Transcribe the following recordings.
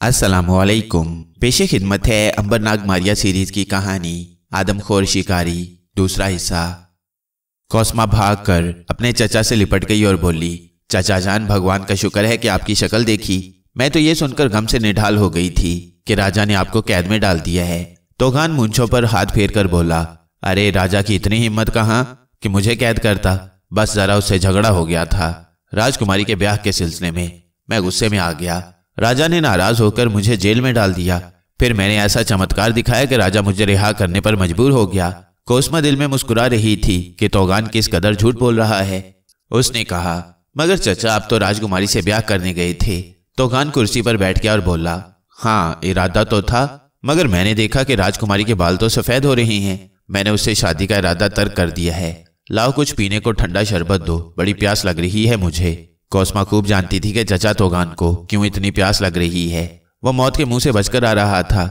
अस्सलामुअलैकुम। पेशे खिदमत है अंबरनाग मारिया सीरीज की कहानी आदमखोर शिकारी, दूसरा हिस्सा। कौसमा भागकर अपने चचा से लिपट गई और बोली, चचा जान, भगवान का शुक्र है कि आपकी शक्ल देखी। मैं तो ये सुनकर गम से निढाल हो गई थी कि राजा ने आपको कैद में डाल दिया है। तोगान मूंछों पर हाथ फेर कर बोला, अरे राजा की इतनी हिम्मत कहाँ कि मुझे कैद करता। बस जरा उससे झगड़ा हो गया था राजकुमारी के ब्याह के सिलसिले में। मैं गुस्से में आ गया। राजा ने नाराज होकर मुझे जेल में डाल दिया। फिर मैंने ऐसा चमत्कार दिखाया कि राजा मुझे रिहा करने पर मजबूर हो गया। कोसमा दिल में मुस्कुरा रही थी कि तोगान किस कदर झूठ बोल रहा है। उसने कहा, मगर चचा आप तो राजकुमारी से ब्याह करने गए थे। तोगान कुर्सी पर बैठ गया और बोला, हाँ इरादा तो था, मगर मैंने देखा कि राजकुमारी के बाल तो सफेद हो रहे हैं। मैंने उससे शादी का इरादा तर्क कर दिया है। लाओ कुछ पीने को ठंडा शरबत दो, बड़ी प्यास लग रही है मुझे। कोसमा खूब जानती थी कि चचा तोगान को क्यों इतनी प्यास लग रही है। वो मौत के मुंह से बचकर आ रहा था।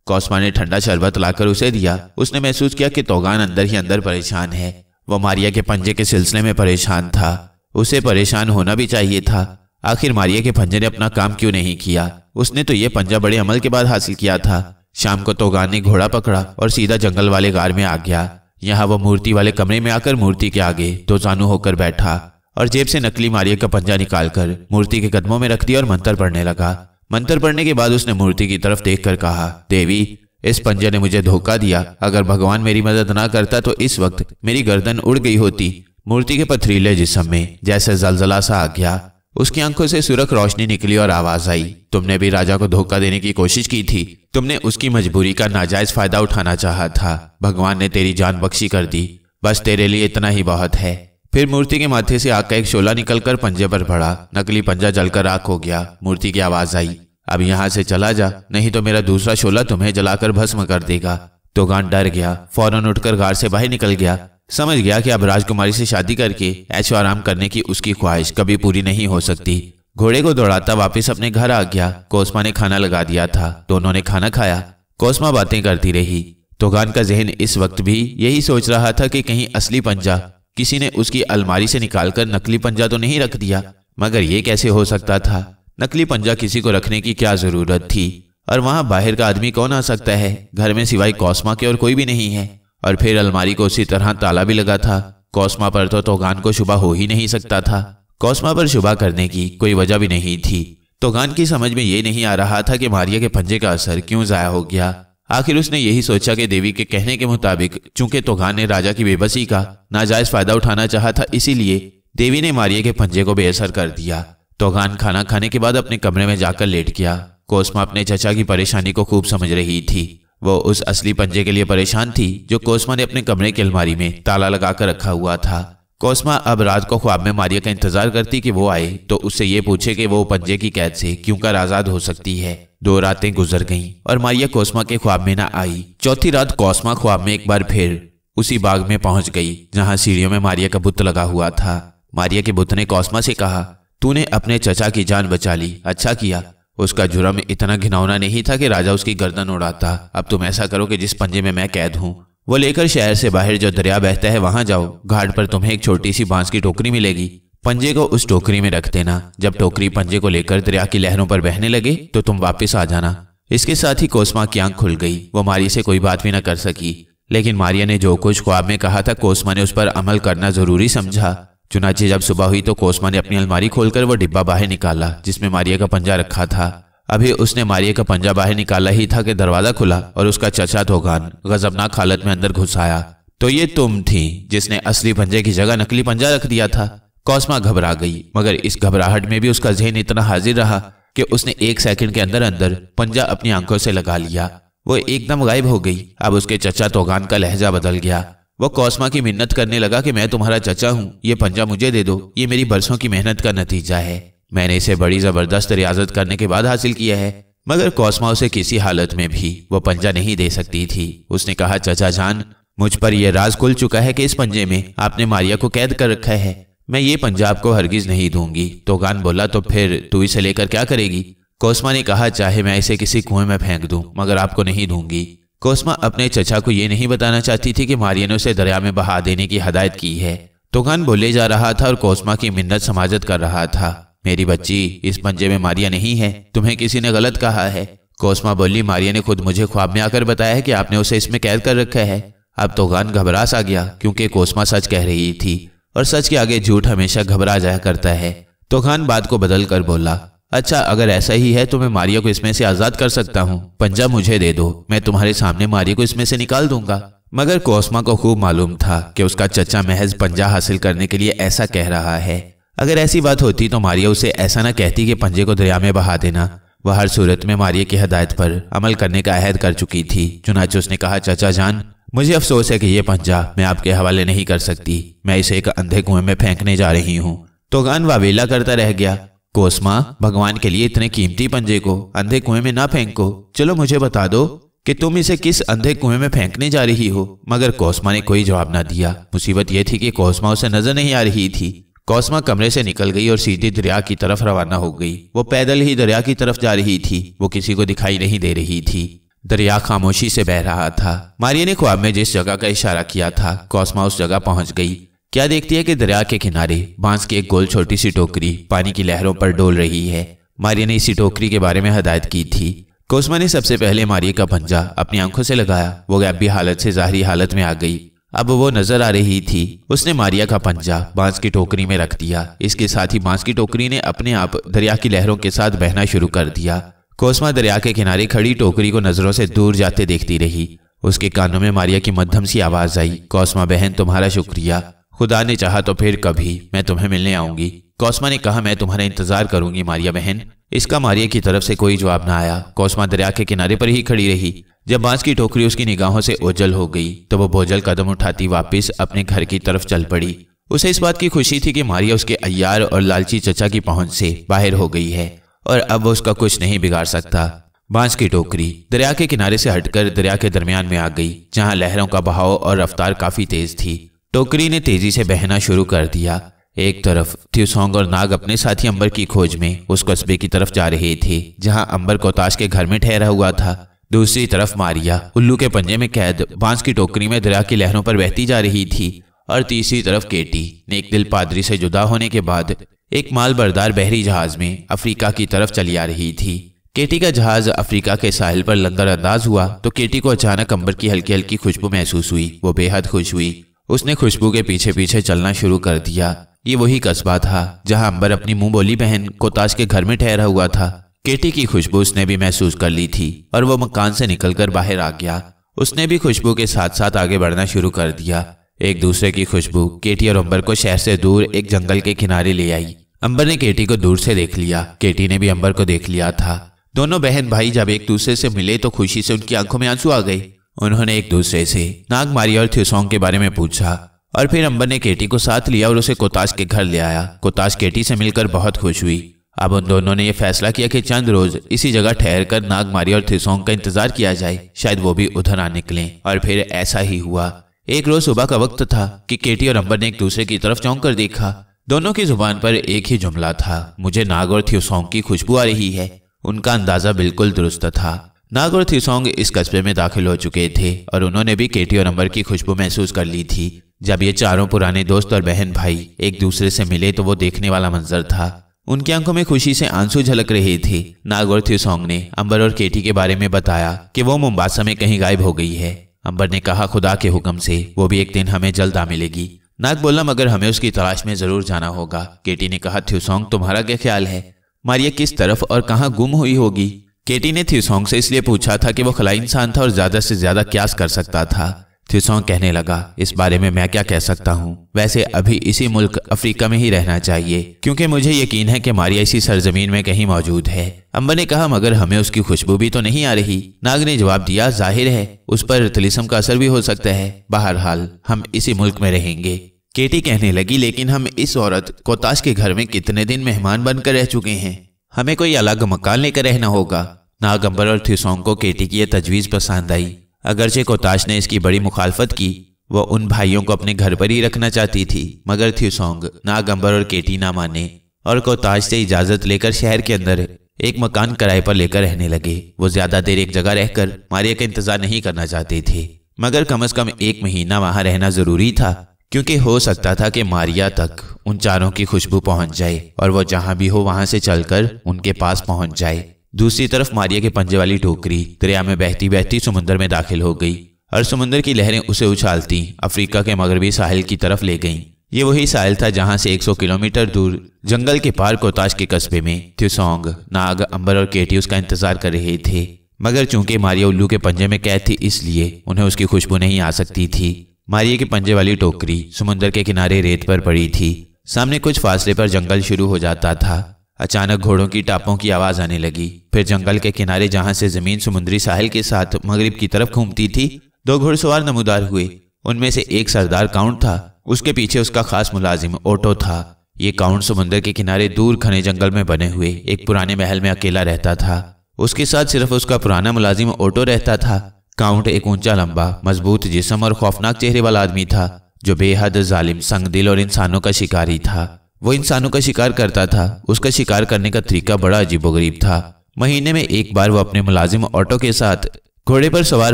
कोसमा ने ठंडा शरबत लाकर उसे दिया। उसने महसूस किया कि तोगान अंदर ही अंदर परेशान है। वो मारिया के पंजे के सिलसिले में परेशान था। उसे परेशान होना भी चाहिए था। आखिर मारिया के पंजे ने अपना काम क्यों नहीं किया? उसने तो ये पंजा बड़े अमल के बाद हासिल किया था। शाम को तोगान ने घोड़ा पकड़ा और सीधा जंगल वाले गार में आ गया। यहाँ वो मूर्ति वाले कमरे में आकर मूर्ति के आगे दो जानू होकर बैठा और जेब से नकली मारिया का पंजा निकालकर मूर्ति के कदमों में रख दिया और मंत्र पढ़ने लगा। मंत्र पढ़ने के बाद उसने मूर्ति की तरफ देखकर कहा, देवी, इस पंजे ने मुझे धोखा दिया। अगर भगवान मेरी मदद ना करता तो इस वक्त मेरी गर्दन उड़ गई होती। मूर्ति के पथरीले जिस्म में जैसे जलजला सा आ गया। उसकी आंखों से सुरख रोशनी निकली और आवाज आई, तुमने भी राजा को धोखा देने की कोशिश की थी। तुमने उसकी मजबूरी का नाजायज फायदा उठाना चाहा था। भगवान ने तेरी जान बख्शी कर दी। बस तेरे लिए इतना ही बहुत है। फिर मूर्ति के माथे से आग का एक शोला निकलकर पंजे पर पड़ा। नकली पंजा जलकर राख हो गया। मूर्ति की आवाज आई, अब यहाँ से चला जा, नहीं तो मेरा दूसरा शोला तुम्हें जलाकर भस्म कर देगा। तोगान डर गया। फौरन उठकर गार से बाहर निकल गया। समझ गया कि अब राजकुमारी से शादी करके ऐशो आराम करने की उसकी ख्वाहिश कभी पूरी नहीं हो सकती। घोड़े को दौड़ाता वापस अपने घर आ गया। कोसमा ने खाना लगा दिया था। दोनों ने खाना खाया। कोसमा बातें करती रही। तोगान का जहन इस वक्त भी यही सोच रहा था कि कहीं असली पंजा किसी ने उसकी अलमारी से निकालकर नकली पंजा तो नहीं रख दिया। मगर यह कैसे हो सकता था? नकली पंजा किसी को रखने की क्या जरूरत थी? और वहां बाहर का आदमी कौन आ सकता है? घर में सिवाय कोसमा के और कोई भी नहीं है। और फिर अलमारी को उसी तरह ताला भी लगा था। कोसमा पर तो तोगान को शुबा हो ही नहीं सकता था। कोसमा पर शुबा करने की कोई वजह भी नहीं थी। तोगान की समझ में ये नहीं आ रहा था कि मारिया के पंजे का असर क्यों जाया हो गया। आखिर उसने यही सोचा कि देवी के कहने के मुताबिक चूंकि तोगान ने राजा की बेबसी का नाजायज फायदा उठाना चाहा था, इसीलिए देवी ने मारिया के पंजे को बेअसर कर दिया। तोगान खाना खाने के बाद अपने कमरे में जाकर लेट गया। कोसमा अपने चचा की परेशानी को खूब समझ रही थी। वो उस असली पंजे के लिए परेशान थी जो कोसमा ने अपने कमरे की अलमारी में ताला लगाकर रखा हुआ था। कोसमा अब रात को ख्वाब में मारिया का इंतजार करती कि वो आए तो उससे ये पूछे कि वो पंजे की कैद से क्यों कर आजाद हो सकती है। 2 रातें गुजर गईं और मारिया कोसमा के ख्वाब में ना आई। चौथी रात कोसमा ख्वाब में एक बार फिर उसी बाग में पहुंच गई जहां सीढ़ियों में मारिया का बुत लगा हुआ था। मारिया के बुत ने कोसमा से कहा, तूने अपने चचा की जान बचा ली, अच्छा किया। उसका जुर्म इतना घिनौना नहीं था कि राजा उसकी गर्दन उड़ाता। अब तुम ऐसा करो कि जिस पंजे में मैं कैद हूं वो लेकर शहर से बाहर जो दरिया बहता है वहां जाओ। घाट पर तुम्हें एक छोटी सी बांस की टोकरी मिलेगी। पंजे को उस टोकरी में रख देना। जब टोकरी पंजे को लेकर दरिया की लहरों पर बहने लगे तो तुम वापस आ जाना। इसके साथ ही कोसमा की आंख खुल गई। वो मारिया से कोई बात भी न कर सकी। लेकिन मारिया ने जो कुछ ख्वाब में कहा था कोसमा ने उस पर अमल करना जरूरी समझा। चुनाचे जब सुबह हुई तो कोसमा ने अपनी अलमारी खोलकर वो डिब्बा बाहर निकाला जिसमें मारिया का पंजा रखा था। अभी उसने मारिया का पंजा बाहर निकाला ही था कि दरवाजा खुला और उसका चचा तोगान गजबनाक हालत में अंदर घुस आया। तो ये तुम थी जिसने असली पंजे की जगह नकली पंजा रख दिया था? कोसमा घबरा गई, मगर इस घबराहट में भी उसका जहन इतना हाजिर रहा कि उसने 1 सेकंड के अंदर अंदर पंजा अपनी आंखों से लगा लिया। वो एकदम गायब हो गई। अब उसके चचा तोगान का लहजा बदल गया। वो कोसमा की मिन्नत करने लगा कि मैं तुम्हारा चचा हूं, ये पंजा मुझे दे दो। ये मेरी बरसों की मेहनत का नतीजा है। मैंने इसे बड़ी जबरदस्त रियाजत करने के बाद हासिल किया है। मगर कोसमा उसे किसी हालत में भी वो पंजा नहीं दे सकती थी। उसने कहा, चचा जान, मुझ पर यह राज खुल चुका है कि इस पंजे में आपने मारिया को कैद कर रखा है। मैं ये पंजा आपको हरगिज नहीं दूंगी। तोगान बोला, तो फिर तू इसे लेकर क्या करेगी? कोसमा ने कहा, चाहे मैं इसे किसी कुएं में फेंक दूं मगर आपको नहीं दूंगी। कोसमा अपने चचा को ये नहीं बताना चाहती थी कि मारिया ने उसे दरिया में बहा देने की हदायत की है। तोगान बोले जा रहा था और कोसमा की मिन्नत समाजत कर रहा था। मेरी बच्ची, इस पंजे में मारिया नहीं है, तुम्हें किसी ने गलत कहा है। कोस्मा बोली, मारिया ने खुद मुझे ख्वाब में आकर बताया है कि आपने उसे इसमें कैद कर रखा है। अब तोगान घबरा सा गया, क्योंकि कोस्मा सच कह रही थी और सच के आगे झूठ हमेशा घबरा जाया करता है। तोगान बात को बदल कर बोला, अच्छा अगर ऐसा ही है तो मैं मारिया को इसमें से आजाद कर सकता हूँ। पंजा मुझे दे दो, मैं तुम्हारे सामने मारिया को इसमें से निकाल दूंगा। मगर कोस्मा को खूब मालूम था कि उसका चचा महज पंजा हासिल करने के लिए ऐसा कह रहा है। अगर ऐसी बात होती तो मारिया उसे ऐसा न कहती कि पंजे को दरिया में बहा देना। वह हर सूरत में मारिया की हदायत पर अमल करने का अहद कर चुकी थी। चुनांचे उसने कहा, चाचा जान, मुझे अफसोस है कि यह पंजा मैं आपके हवाले नहीं कर सकती। मैं इसे एक अंधे कुएं में फेंकने जा रही हूँ। तोगान वावेला करता रह गया। कोस्मा, भगवान के लिए इतने कीमती पंजे को अंधे कुएं में ना फेंको। चलो मुझे बता दो कि तुम इसे किस अंधे कुएं में फेंकने जा रही हो। मगर कोस्मा ने कोई जवाब ना दिया। मुसीबत यह थी कि कोस्मा उसे नजर नहीं आ रही थी। कोस्मा कमरे से निकल गई और सीधी दरिया की तरफ रवाना हो गई। वो पैदल ही दरिया की तरफ जा रही थी। वो किसी को दिखाई नहीं दे रही थी। दरिया खामोशी से बह रहा था। मारिया ने ख्वाब में जिस जगह का इशारा किया था, कोस्मा उस जगह पहुंच गई। क्या देखती है कि दरिया के किनारे बांस की एक गोल छोटी सी टोकरी पानी की लहरों पर डोल रही है। मारिया ने इसी टोकरी के बारे में हदायत की थी। कोस्मा ने सबसे पहले मारिया का पंजा अपनी आंखों से लगाया। वो गैबी हालत से ज़ाहिरी हालत में आ गई। अब वो नजर आ रही थी। उसने मारिया का पंजा बांस की टोकरी में रख दिया। इसके साथ ही बांस की टोकरी ने अपने आप दरिया की लहरों के साथ बहना शुरू कर दिया। कोस्मा दरिया के किनारे खड़ी टोकरी को नजरों से दूर जाते देखती रही। उसके कानों में मारिया की मध्यम सी आवाज आई, कोस्मा बहन, तुम्हारा शुक्रिया। खुदा ने चाहा तो फिर कभी मैं तुम्हें मिलने आऊंगी। कोस्मा ने कहा, मैं तुम्हारा इंतजार करूंगी मारिया बहन। इसका मारिया की तरफ से कोई जवाब ना आया। कोस्मा दरिया के किनारे पर ही खड़ी रही। जब बांस की टोकरी उसकी निगाहों से ओझल हो गई तो वो बोझल कदम उठाती वापस अपने घर की तरफ चल पड़ी। उसे इस बात की खुशी थी कि मारिया उसके अय्यार और लालची चचा की पहुंच से बाहर हो गई है और अब वो उसका कुछ नहीं बिगाड़ सकता। बांस की टोकरी दरिया के किनारे से हटकर दरिया के दरमियान में आ गई, जहां लहरों का बहाव और रफ्तार काफी तेज थी। टोकरी ने तेजी से बहना शुरू कर दिया। एक तरफ थ्यूसोंग और नाग अपने साथी अंबर की खोज में उस कस्बे की तरफ जा रहे थे, जहां अंबर कोताश के घर में ठहरा हुआ था। दूसरी तरफ मारिया उल्लू के पंजे में कैद बांस की टोकरी में दरिया की लहरों पर बहती जा रही थी। और तीसरी तरफ केटी नेक दिल पादरी से जुदा होने के बाद एक मालबरदार बहरी जहाज में अफ्रीका की तरफ चली आ रही थी। केटी का जहाज अफ्रीका के साहिल पर लंगर अंदाज हुआ तो केटी को अचानक अंबर की हल्की हल्की खुशबू महसूस हुई। वो बेहद खुश हुई। उसने खुशबू के पीछे पीछे चलना शुरू कर दिया। ये वही कस्बा था जहां अंबर अपनी मुंह बोली बहन कोताश के घर में ठहरा हुआ था। केटी की खुशबू उसने भी महसूस कर ली थी और वो मकान से निकलकर बाहर आ गया। उसने भी खुशबू के साथ साथ आगे बढ़ना शुरू कर दिया। एक दूसरे की खुशबू केटी और अंबर को शहर से दूर एक जंगल के किनारे ले आई। अंबर ने केटी को दूर से देख लिया। केटी ने भी अंबर को देख लिया था। दोनों बहन भाई जब एक दूसरे से मिले तो खुशी से उनकी आंखों में आंसू आ गए। उन्होंने एक दूसरे से नाग, मारिया और थ्यूसोंग के बारे में पूछा और फिर अंबर ने केटी को साथ लिया और उसे कोताश के घर ले आया। कोताश केटी से मिलकर बहुत खुश हुई। अब उन दोनों ने यह फैसला किया कि चंद रोज इसी जगह ठहरकर नाग, मारिया और थ्यूसोंग का इंतजार किया जाए, शायद वो भी उधर आ निकलें। और फिर ऐसा ही हुआ। एक रोज सुबह का वक्त था कि केटी और अंबर ने एक दूसरे की तरफ चौंक कर देखा। दोनों की जुबान पर एक ही जुमला था, मुझे नाग और थ्यूसोंग की खुशबू आ रही है। उनका अंदाजा बिल्कुल दुरुस्त था। नाग और थ्यूसोंग इस कस्बे में दाखिल हो चुके थे और उन्होंने भी केटी और अंबर की खुशबू महसूस कर ली थी। जब ये चारों पुराने दोस्त और बहन भाई एक दूसरे से मिले तो वो देखने वाला मंजर था। उनकी आंखों में खुशी से आंसू झलक रहे थे। नाग और थ्यूसोंग ने अंबर और केटी के बारे में बताया कि वो मोम्बासा में कहीं गायब हो गई है। अंबर ने कहा, खुदा के हुक्म से वो भी एक दिन हमें जल्द आ मिलेगी। नाग बोला, मगर हमें उसकी तलाश में जरूर जाना होगा। केटी ने कहा, थ्यूसोंग तुम्हारा क्या ख्याल है, मारिया किस तरफ और कहाँ गुम हुई होगी? केटी ने थ्यूसोंग से इसलिए पूछा था कि वो खलाई इंसान था और ज्यादा से ज्यादा क्यास कर सकता था। थ्यूसोंग कहने लगा, इस बारे में मैं क्या कह सकता हूँ। वैसे अभी इसी मुल्क अफ्रीका में ही रहना चाहिए, क्योंकि मुझे यकीन है कि मारिया इसी सरजमीन में कहीं मौजूद है। अंबर ने कहा, मगर हमें उसकी खुशबू भी तो नहीं आ रही। नाग ने जवाब दिया, जाहिर है उस पर तिलिस्म का असर भी हो सकता है। बहरहाल हम इसी मुल्क में रहेंगे। केटी कहने लगी, लेकिन हम इस औरत कोताश के घर में कितने दिन मेहमान बनकर रह चुके हैं, हमें कोई अलग मकान लेकर रहना होगा। नाग, अंबर और थ्यूसोंग को केटी की यह तजवीज़ पसंद आई। अगरचे कोताश ने इसकी बड़ी मुखालफत की। वो उन भाइयों को अपने घर पर ही रखना चाहती थी, मगर थ्यूसोंग, नाग, अंबर और केटी ना माने और कोताश से इजाजत लेकर शहर के अंदर एक मकान किराए पर लेकर रहने लगे। वो ज्यादा देर एक जगह रहकर मारिया का इंतजार नहीं करना चाहते थे, मगर कम से कम 1 महीना वहां रहना जरूरी था। क्योंकि हो सकता था कि मारिया तक उन चारों की खुशबू पहुंच जाए और वो जहां भी हो वहां से चलकर उनके पास पहुंच जाए। दूसरी तरफ मारिया के पंजे वाली टोकरी दरिया में बहती बहती समुद्र में दाखिल हो गई और समुद्र की लहरें उसे उछालती अफ्रीका के मगरबी साहिल की तरफ ले गईं। ये वही साहिल था जहां से 100 किलोमीटर दूर जंगल के पार कोताश के कस्बे में त्युसोंग, नाग, अंबर और केटी उसका इंतजार कर रहे थे। मगर चूंकि मारिया उल्लू के पंजे में कैद थी इसलिए उन्हें उसकी खुशबू नहीं आ सकती थी। मारिया के पंजे वाली टोकरी समुद्र के किनारे रेत पर पड़ी थी। सामने कुछ फासले पर जंगल शुरू हो जाता था। अचानक घोड़ों की टापों की आवाज आने लगी। फिर जंगल के किनारे जहां से जमीन समुद्री साहिल के साथ मगरिब की तरफ घूमती थी, 2 घुड़सवार नमूदार हुए। उनमें से एक सरदार काउंट था, उसके पीछे उसका खास मुलाजिम ओटो था। ये काउंट समुद्र के किनारे दूर घने जंगल में बने हुए एक पुराने महल में अकेला रहता था। उसके साथ सिर्फ उसका पुराना मुलाजिम ओटो रहता था। काउंट एक ऊंचा, लंबा, मजबूत जिस्म और खौफनाक चेहरे वाला आदमी था जो बेहद जालिम, संगदिल और इंसानों का शिकारी था। वो इंसानों का शिकार करता था। उसका शिकार करने का तरीका बड़ा अजीबोगरीब था। महीने में एक बार वो अपने मुलाजिम ऑटो के साथ घोड़े पर सवार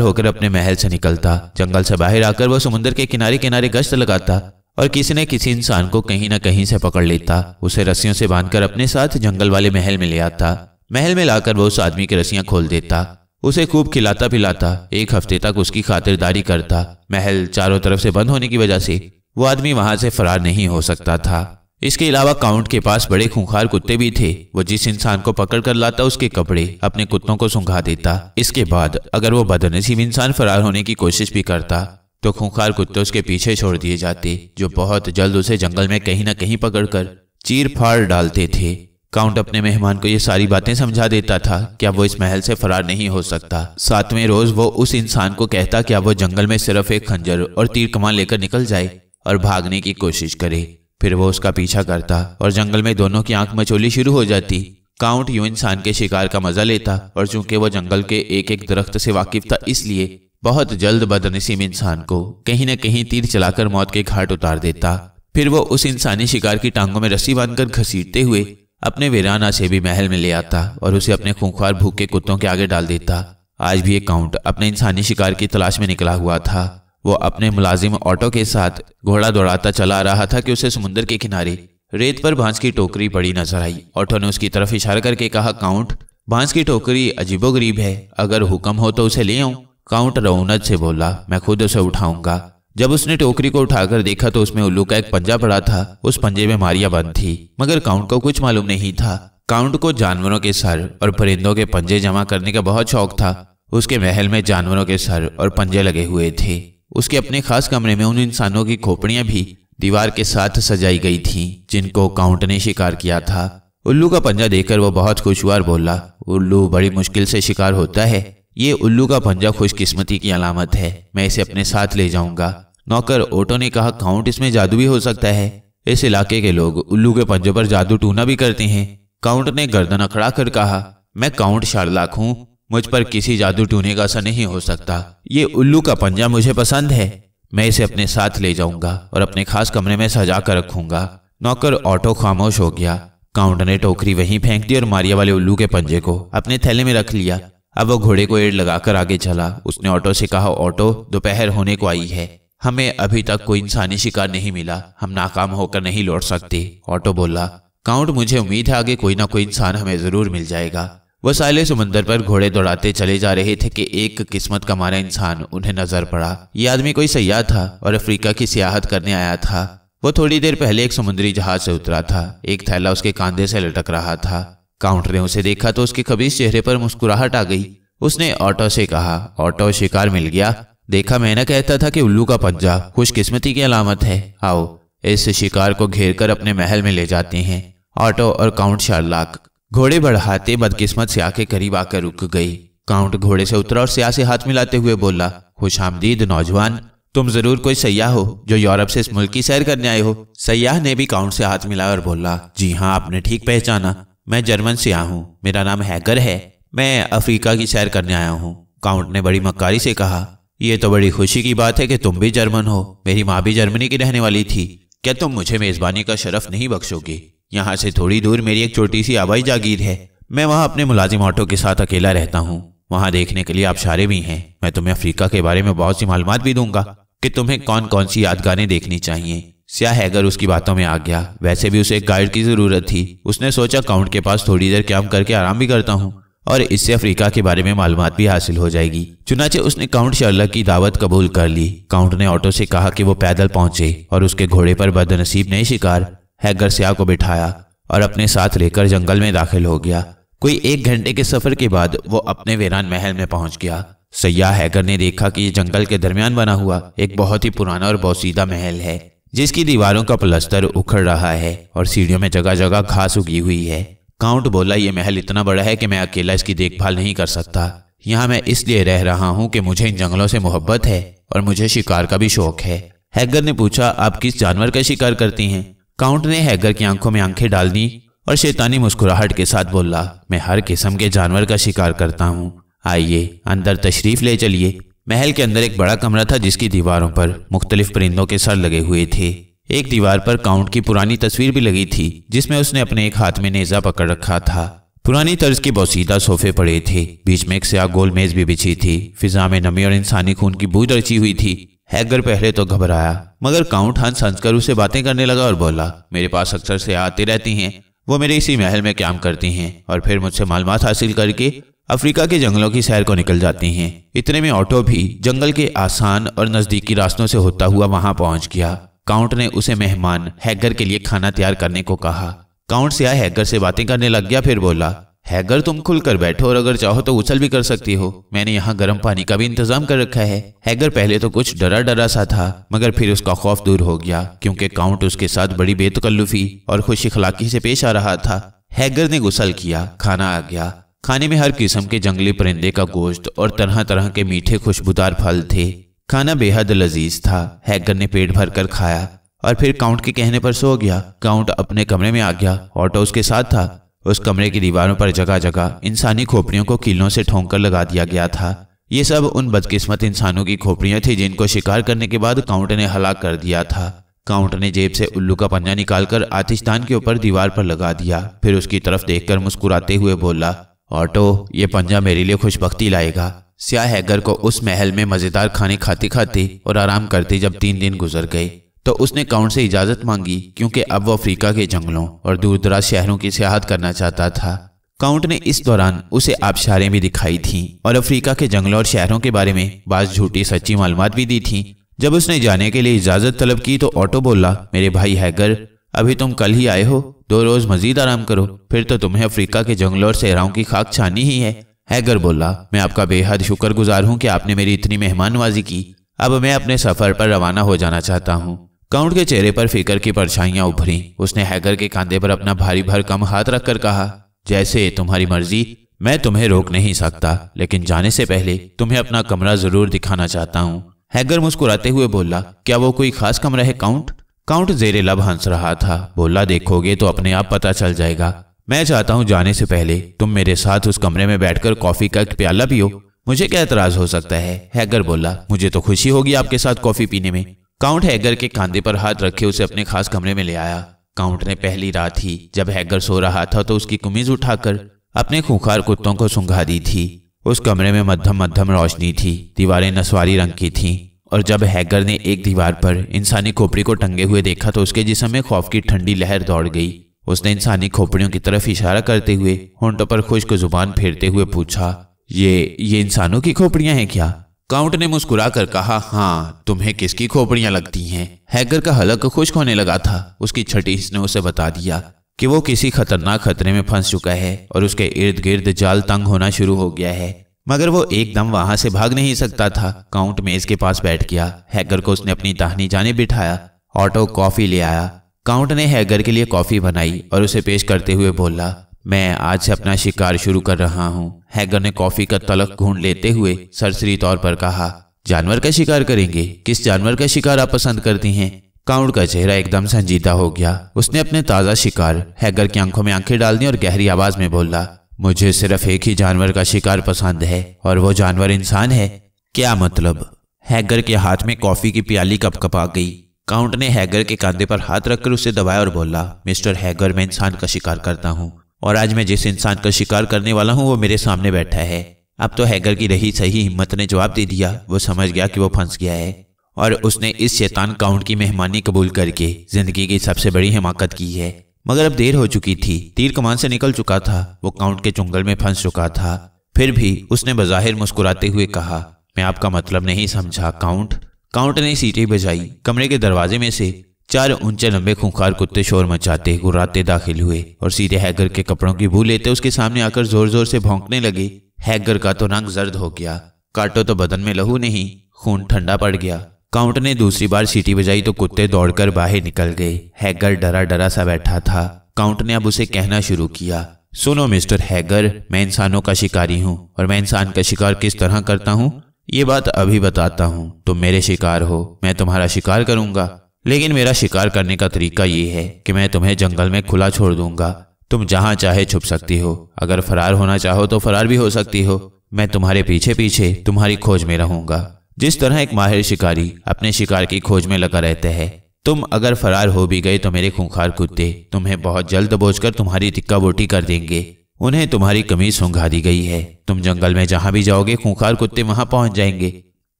होकर अपने महल से निकलता। जंगल से बाहर आकर वो समुद्र के किनारे किनारे गश्त लगाता और किसी न किसी इंसान को कहीं न कहीं से पकड़ लेता। उसे रस्सियों से बांधकर अपने साथ जंगल वाले महल में ले आता। महल में लाकर वो उस आदमी की रस्सियां खोल देता, उसे खूब खिलाता पिलाता, 1 हफ्ते तक उसकी खातिरदारी करता। महल चारों तरफ से बंद होने की वजह से वो आदमी वहां से फरार नहीं हो सकता था। इसके अलावा काउंट के पास बड़े खूंखार कुत्ते भी थे। वो जिस इंसान को पकड़ कर लाता उसके कपड़े अपने कुत्तों को सूंघा देता। इसके बाद अगर वो बदनसीब इंसान फरार होने की कोशिश भी करता तो खूंखार कुत्ते उसके पीछे छोड़ दिए जाते, जो बहुत जल्द उसे जंगल में कहीं न कहीं पकड़कर चीर फाड़ डालते थे। काउंट अपने मेहमान को ये सारी बातें समझा देता था कि अब वो इस महल से फरार नहीं हो सकता। 7वें रोज वो उस इंसान को कहता कि अब वो जंगल में सिर्फ एक खंजर और तीर कमान लेकर निकल जाए और भागने की कोशिश करे। फिर वो उसका पीछा करता और जंगल में दोनों की आंख मचोली शुरू हो जाती। काउंट यूं इंसान के शिकार का मजा लेता और चूंकि वो जंगल के एक एक दरख्त से वाकिफ था इसलिए बहुत जल्द बदनसीब इंसान को कहीं न कहीं तीर चलाकर मौत के घाट उतार देता। फिर वो उस इंसानी शिकार की टांगों में रस्सी बांधकर घसीटते हुए अपने वीराना से भी महल में ले आता और उसे अपने खूंखार भूखे कुत्तों के आगे डाल देता। आज भी एक काउंट अपने इंसानी शिकार की तलाश में निकला हुआ था। वो अपने मुलाजिम ऑटो के साथ घोड़ा दौड़ाता चला आ रहा था कि उसे समुद्र के किनारे रेत पर बांस की टोकरी पड़ी नजर आई। ऑटो ने उसकी तरफ इशारा करके कहा, काउंट, बांस की टोकरी अजीबोगरीब है, अगर हुक्म हो तो उसे ले आऊं। काउंट रौनक से बोला, मैं खुद उसे उठाऊंगा। जब उसने टोकरी को उठाकर देखा तो उसमें उल्लू का एक पंजा पड़ा था। उस पंजे में मारिया बंद थी, मगर काउंट को कुछ मालूम नहीं था। काउंट को जानवरों के सर और परिंदों के पंजे जमा करने का बहुत शौक था। उसके महल में जानवरों के सर और पंजे लगे हुए थे। उसके अपने खास कमरे में उन इंसानों की खोपड़ियां भी दीवार के साथ सजाई गई थीं जिनको काउंट ने शिकार किया था। उल्लू का पंजा देखकर वो बहुत खुश हुआ और बोला, उल्लू बड़ी मुश्किल से शिकार होता है। ये उल्लू का पंजा खुशकिस्मती की अलामत है, मैं इसे अपने साथ ले जाऊंगा। नौकर ओटो ने कहा, काउंट, इसमें जादू भी हो सकता है। इस इलाके के लोग उल्लू के पंजों पर जादू टूना भी करते हैं। काउंट ने गर्दन अकड़ा कर कहा, मैं काउंट शार्लाक हूं, मुझ पर किसी जादू टूने का असर नहीं हो सकता। ये उल्लू का पंजा मुझे पसंद है, मैं इसे अपने साथ ले जाऊंगा और अपने खास कमरे में सजा कर रखूंगा। नौकर ऑटो खामोश हो गया। काउंट ने टोकरी वहीं फेंक दी और मारिया वाले उल्लू के पंजे को अपने थैले में रख लिया। अब वो घोड़े को एड़ लगाकर आगे चला। उसने ऑटो से कहा, ऑटो, दोपहर होने को आई है, हमें अभी तक कोई इंसानी शिकार नहीं मिला, हम नाकाम होकर नहीं लौट सकते। ऑटो बोला, काउंट, मुझे उम्मीद है आगे कोई ना कोई इंसान हमें जरूर मिल जाएगा। वह साले समुद्र पर घोड़े दौड़ाते चले जा रहे थे कि एक किस्मत का मारा इंसान उन्हें नजर पड़ा। यह आदमी कोई सयाह था और अफ्रीका की सियाहत करने आया था। वो थोड़ी देर पहले एक समुद्री जहाज से उतरा था। एक थैला उसके कंधे से लटक रहा था। काउंट ने उसे देखा तो उसके खबीस चेहरे पर मुस्कुराहट आ गई। उसने ऑटो से कहा, ऑटो, शिकार मिल गया। देखा, मैं न कहता था कि उल्लू का पंजा खुशकिस्मती की अलामत है। आओ, इस शिकार को घेर कर अपने महल में ले जाते हैं। ऑटो और काउंट शार्लाक घोड़े बढ़ाते बदकिस्मत स्याह के करीब आकर रुक गई। काउंट घोड़े से उतरा और स्याह से हाथ मिलाते हुए बोला, खुशामदीद नौजवान, तुम जरूर कोई सयाह हो जो यूरोप से इस मुल्क की सैर करने आए हो। सयाह ने भी काउंट से हाथ मिलाया और बोला, जी हाँ, आपने ठीक पहचाना, मैं जर्मन से आया हूँ, मेरा नाम हैगर है, मैं अफ्रीका की सैर करने आया हूँ। काउंट ने बड़ी मक्कारी से कहा, ये तो बड़ी खुशी की बात है कि तुम भी जर्मन हो, मेरी माँ भी जर्मनी की रहने वाली थी, क्या तुम मुझे मेजबानी का शरफ नहीं बख्शोगे? यहाँ से थोड़ी दूर मेरी एक छोटी सी आबाई जागीर है, मैं वहाँ अपने मुलाजिम ऑटो के साथ अकेला रहता हूँ, वहाँ देखने के लिए आबशारे भी हैं, मैं तुम्हें अफ्रीका के बारे में बहुत सी मालूमात भी दूंगा। कि तुम्हें कौन कौन सी यादगारें देखनी चाहिए। स्याह हैगर उसकी बातों में आ गया। वैसे भी उसे एक गाइड की जरूरत थी। उसने सोचा काउंट के पास थोड़ी देर कैंप करके आराम भी करता हूँ और इससे अफ्रीका के बारे में मालूमात भी हासिल हो जाएगी। चुनाचे उसने काउंट शर्लक की दावत कबूल कर ली। काउंट ने ऑटो से कहा कि वो पैदल पहुंचे और उसके घोड़े पर बदनसीब नए शिकार हैगर स्याह को बिठाया और अपने साथ लेकर जंगल में दाखिल हो गया। कोई 1 घंटे के सफर के बाद वो अपने वीरान महल में पहुंच गया। सयाह हैगर ने देखा कि ये जंगल के दरमियान बना हुआ एक बहुत ही पुराना और बोसीदा महल है, जिसकी दीवारों का प्लास्टर उखड़ रहा है और सीढ़ियों में जगह जगह घास उगी हुई है। काउंट बोला, ये महल इतना बड़ा है कि मैं अकेला इसकी देखभाल नहीं कर सकता। यहाँ मैं इसलिए रह रहा हूँ कि मुझे इन जंगलों से मोहब्बत है और मुझे शिकार का भी शौक है। हैगर ने पूछा, आप किस जानवर का शिकार करती हैं? काउंट ने हैगर की आंखों में आंखें डाल दी और शैतानी मुस्कुराहट के साथ बोला, मैं हर किस्म के जानवर का शिकार करता हूँ। आइए अंदर तशरीफ ले चलिए। महल के अंदर एक बड़ा कमरा था जिसकी दीवारों पर मुख्तलिफ परिंदों के सर लगे हुए थे। एक दीवार पर काउंट की पुरानी तस्वीर भी लगी थी जिसमें उसने अपने एक हाथ में नेजा पकड़ रखा था। पुरानी तर्ज के बोसीदा सोफे पड़े थे। बीच में एक स्याह गोल मेज भी बिछी थी। फिजा में नमी और इंसानी खून की बूझ रची हुई थी। हैगर पहले तो घबराया, मगर काउंट हंस हंस कर उसे बातें करने लगा और बोला, मेरे पास अक्सर स्याह आती रहती हैं। वो मेरे इसी महल में काम करती हैं और फिर मुझसे मालूमात हासिल करके अफ्रीका के जंगलों की सैर को निकल जाती हैं। इतने में ऑटो भी जंगल के आसान और नजदीकी रास्तों से होता हुआ वहां पहुंच गया। काउंट ने उसे मेहमान हैगर के लिए खाना तैयार करने को कहा। काउंट स्याह हैगर से बातें करने लग गया। फिर बोला, हैगर तुम खुलकर बैठो और अगर चाहो तो उछल भी कर सकती हो। मैंने यहाँ गर्म पानी का भी इंतजाम कर रखा है। हैगर पहले तो कुछ डरा डरा सा था, मगर फिर उसका खौफ दूर हो गया क्योंकि काउंट उसके साथ बड़ी बेतकल्लुफी और खुश अखलाकी से पेश आ रहा था। हैगर ने गुस्ल किया। खाना आ गया। खाने में हर किस्म के जंगली परिंदे का गोश्त और तरह तरह के मीठे खुशबूदार फल थे। खाना बेहद लजीज था। हैगर ने पेट भर कर खाया और फिर काउंट के कहने पर सो गया। काउंट अपने कमरे में आ गया। ऑटो उसके साथ था। उस कमरे की दीवारों पर जगह जगह इंसानी खोपड़ियों को कीलों से ठोंक कर लगा दिया गया था। ये सब उन बदकिस्मत इंसानों की खोपड़ियां थी जिनको शिकार करने के बाद काउंट ने हलाक कर दिया था। काउंट ने जेब से उल्लू का पंजा निकालकर आतिशदान के ऊपर दीवार पर लगा दिया। फिर उसकी तरफ देखकर मुस्कुराते हुए बोला, ऑटो, ये पंजा मेरे लिए खुशबख्ती लाएगा। स्याह हैगर को उस महल में मजेदार खाने खाते खाते और आराम करते जब 3 दिन गुजर गए तो उसने काउंट से इजाजत मांगी क्योंकि अब वो अफ्रीका के जंगलों और दूर दराज शहरों की सियाहत करना चाहता था। काउंट ने इस दौरान उसे आबशारें भी दिखाई थीं और अफ्रीका के जंगलों और शहरों के बारे में बाज़ झूठी सच्ची मालूमात भी दी थीं। जब उसने जाने के लिए इजाजत तलब की तो ऑटो बोला, मेरे भाई हैगर, अभी तुम कल ही आए हो, 2 रोज मजीद आराम करो, फिर तो तुम्हें अफ्रीका के जंगलों और सहराओं की खाक छानी ही है। हैगर बोला, मैं आपका बेहद शुक्रगुजार हूँ कि आपने मेरी इतनी मेहमान नवाजी की। अब मैं अपने सफर पर रवाना हो जाना चाहता हूँ। काउंट के चेहरे पर फिक्र की परछाइयां उभरी। उसने हैगर के कंधे पर अपना भारी भरकम हाथ रखकर कहा, जैसे तुम्हारी मर्जी, मैं तुम्हें रोक नहीं सकता, लेकिन जाने से पहले तुम्हें अपना कमरा जरूर दिखाना चाहता हूँ। हैगर मुस्कुराते हुए बोला, क्या वो कोई खास कमरा है काउंट? काउंट जेरे लब हंस रहा था। बोला, देखोगे तो अपने आप पता चल जाएगा। मैं चाहता हूँ जाने से पहले तुम मेरे साथ उस कमरे में बैठकर कॉफी का एक प्याला पियो। मुझे क्या एतराज हो सकता है? हैगर बोला, मुझे तो खुशी होगी आपके साथ कॉफी पीने में। काउंट हैगर के कंधे पर हाथ रखे उसे अपने खास कमरे में ले आया। काउंट ने पहली रात ही जब हैगर सो रहा था तो उसकी कुमीज उठाकर अपने खूंखार कुत्तों को सुंघा दी थी। उस कमरे में मध्यम मध्यम रोशनी थी। दीवारें नस्वारी रंग की थीं और जब हैगर ने एक दीवार पर इंसानी खोपड़ी को टंगे हुए देखा तो उसके जिस्म में खौफ की ठंडी लहर दौड़ गई। उसने इंसानी खोपड़ियों की तरफ इशारा करते हुए होंठों पर खुश्क जुबान फेरते हुए पूछा, ये इंसानों की खोपड़ियां हैं क्या? काउंट ने मुस्कुरा कर कहा, हाँ, तुम्हें किसकी खोपड़ियां लगती हैं? हैगर का हलक खुश्क होने लगा था। उसकी छठी हिस्स ने उसे बता दिया कि वो किसी खतरनाक खतरे में फंस चुका है और उसके इर्द गिर्द जाल तंग होना शुरू हो गया है, मगर वो एकदम वहां से भाग नहीं सकता था। काउंट मेज के पास बैठ गया। हैगर को उसने अपनी दाहिनी जानिब बिठाया। ऑटो कॉफी ले आया। काउंट ने हैगर के लिए कॉफी बनाई और उसे पेश करते हुए बोला, मैं आज से अपना शिकार शुरू कर रहा हूँ। हैगर ने कॉफी का तलक घूंट लेते हुए सरसरी तौर पर कहा, जानवर का शिकार करेंगे? किस जानवर का शिकार आप पसंद करती हैं? काउंट का चेहरा एकदम संजीदा हो गया। उसने अपने ताज़ा शिकार हैगर की आंखों में आंखें डाल दी और गहरी आवाज में बोला, मुझे सिर्फ एक ही जानवर का शिकार पसंद है और वो जानवर इंसान है। क्या मतलब? हैगर के हाथ में कॉफी की प्याली कपकपा गई। काउंट ने हैगर के कंधे पर हाथ रखकर उसे दबाया और बोला, मिस्टर हैगर, मैं इंसान का शिकार करता हूँ और आज मैं जिस इंसान का शिकार करने वाला हूँ वो मेरे सामने बैठा है। अब तो हैगर की रही सही हिम्मत ने जवाब दे दिया। वो समझ गया कि वो फंस गया है और उसने इस शैतान काउंट की मेहमानी कबूल करके जिंदगी की सबसे बड़ी हिमाकत की है। मगर अब देर हो चुकी थी, तीर कमान से निकल चुका था, वो काउंट के चुंगल में फंस चुका था। फिर भी उसने बज़ाहिर मुस्कुराते हुए कहा, मैं आपका मतलब नहीं समझा काउंट। काउंट ने सीटी बजाई। कमरे के दरवाजे में से 4 ऊंचे लंबे खूंखार कुत्ते शोर मचाते गुर्राते दाखिल हुए और सीधे हैगर के कपड़ों की बू लेते उसके सामने आकर जोर जोर से भौंकने लगे। हैगर का तो रंग जर्द हो गया, काटो तो बदन में लहू नहीं, खून ठंडा पड़ गया। काउंट ने दूसरी बार सीटी बजाई तो कुत्ते दौड़कर बाहर निकल गए। हैगर डरा डरा सा बैठा था। काउंट ने अब उसे कहना शुरू किया, सुनो मिस्टर हैगर, मैं इंसानों का शिकारी हूँ और मैं इंसान का शिकार किस तरह करता हूँ ये बात अभी बताता हूँ। तुम मेरे शिकार हो, मैं तुम्हारा शिकार करूंगा, लेकिन मेरा शिकार करने का तरीका ये है कि मैं तुम्हें जंगल में खुला छोड़ दूंगा। तुम जहां चाहे छुप सकती हो, अगर फरार होना चाहो तो फरार भी हो सकती हो। मैं तुम्हारे पीछे पीछे तुम्हारी खोज में रहूंगा, जिस तरह एक माहिर शिकारी अपने शिकार की खोज में लगा रहता है। तुम अगर फरार हो भी गए तो मेरे खूंखार कुत्ते तुम्हें बहुत जल्द दबोचकर तुम्हारी तिक्का बोटी कर देंगे। उन्हें तुम्हारी कमीज सूंघा दी गई है। तुम जंगल में जहां भी जाओगे खूंखार कुत्ते वहां पहुंच जाएंगे।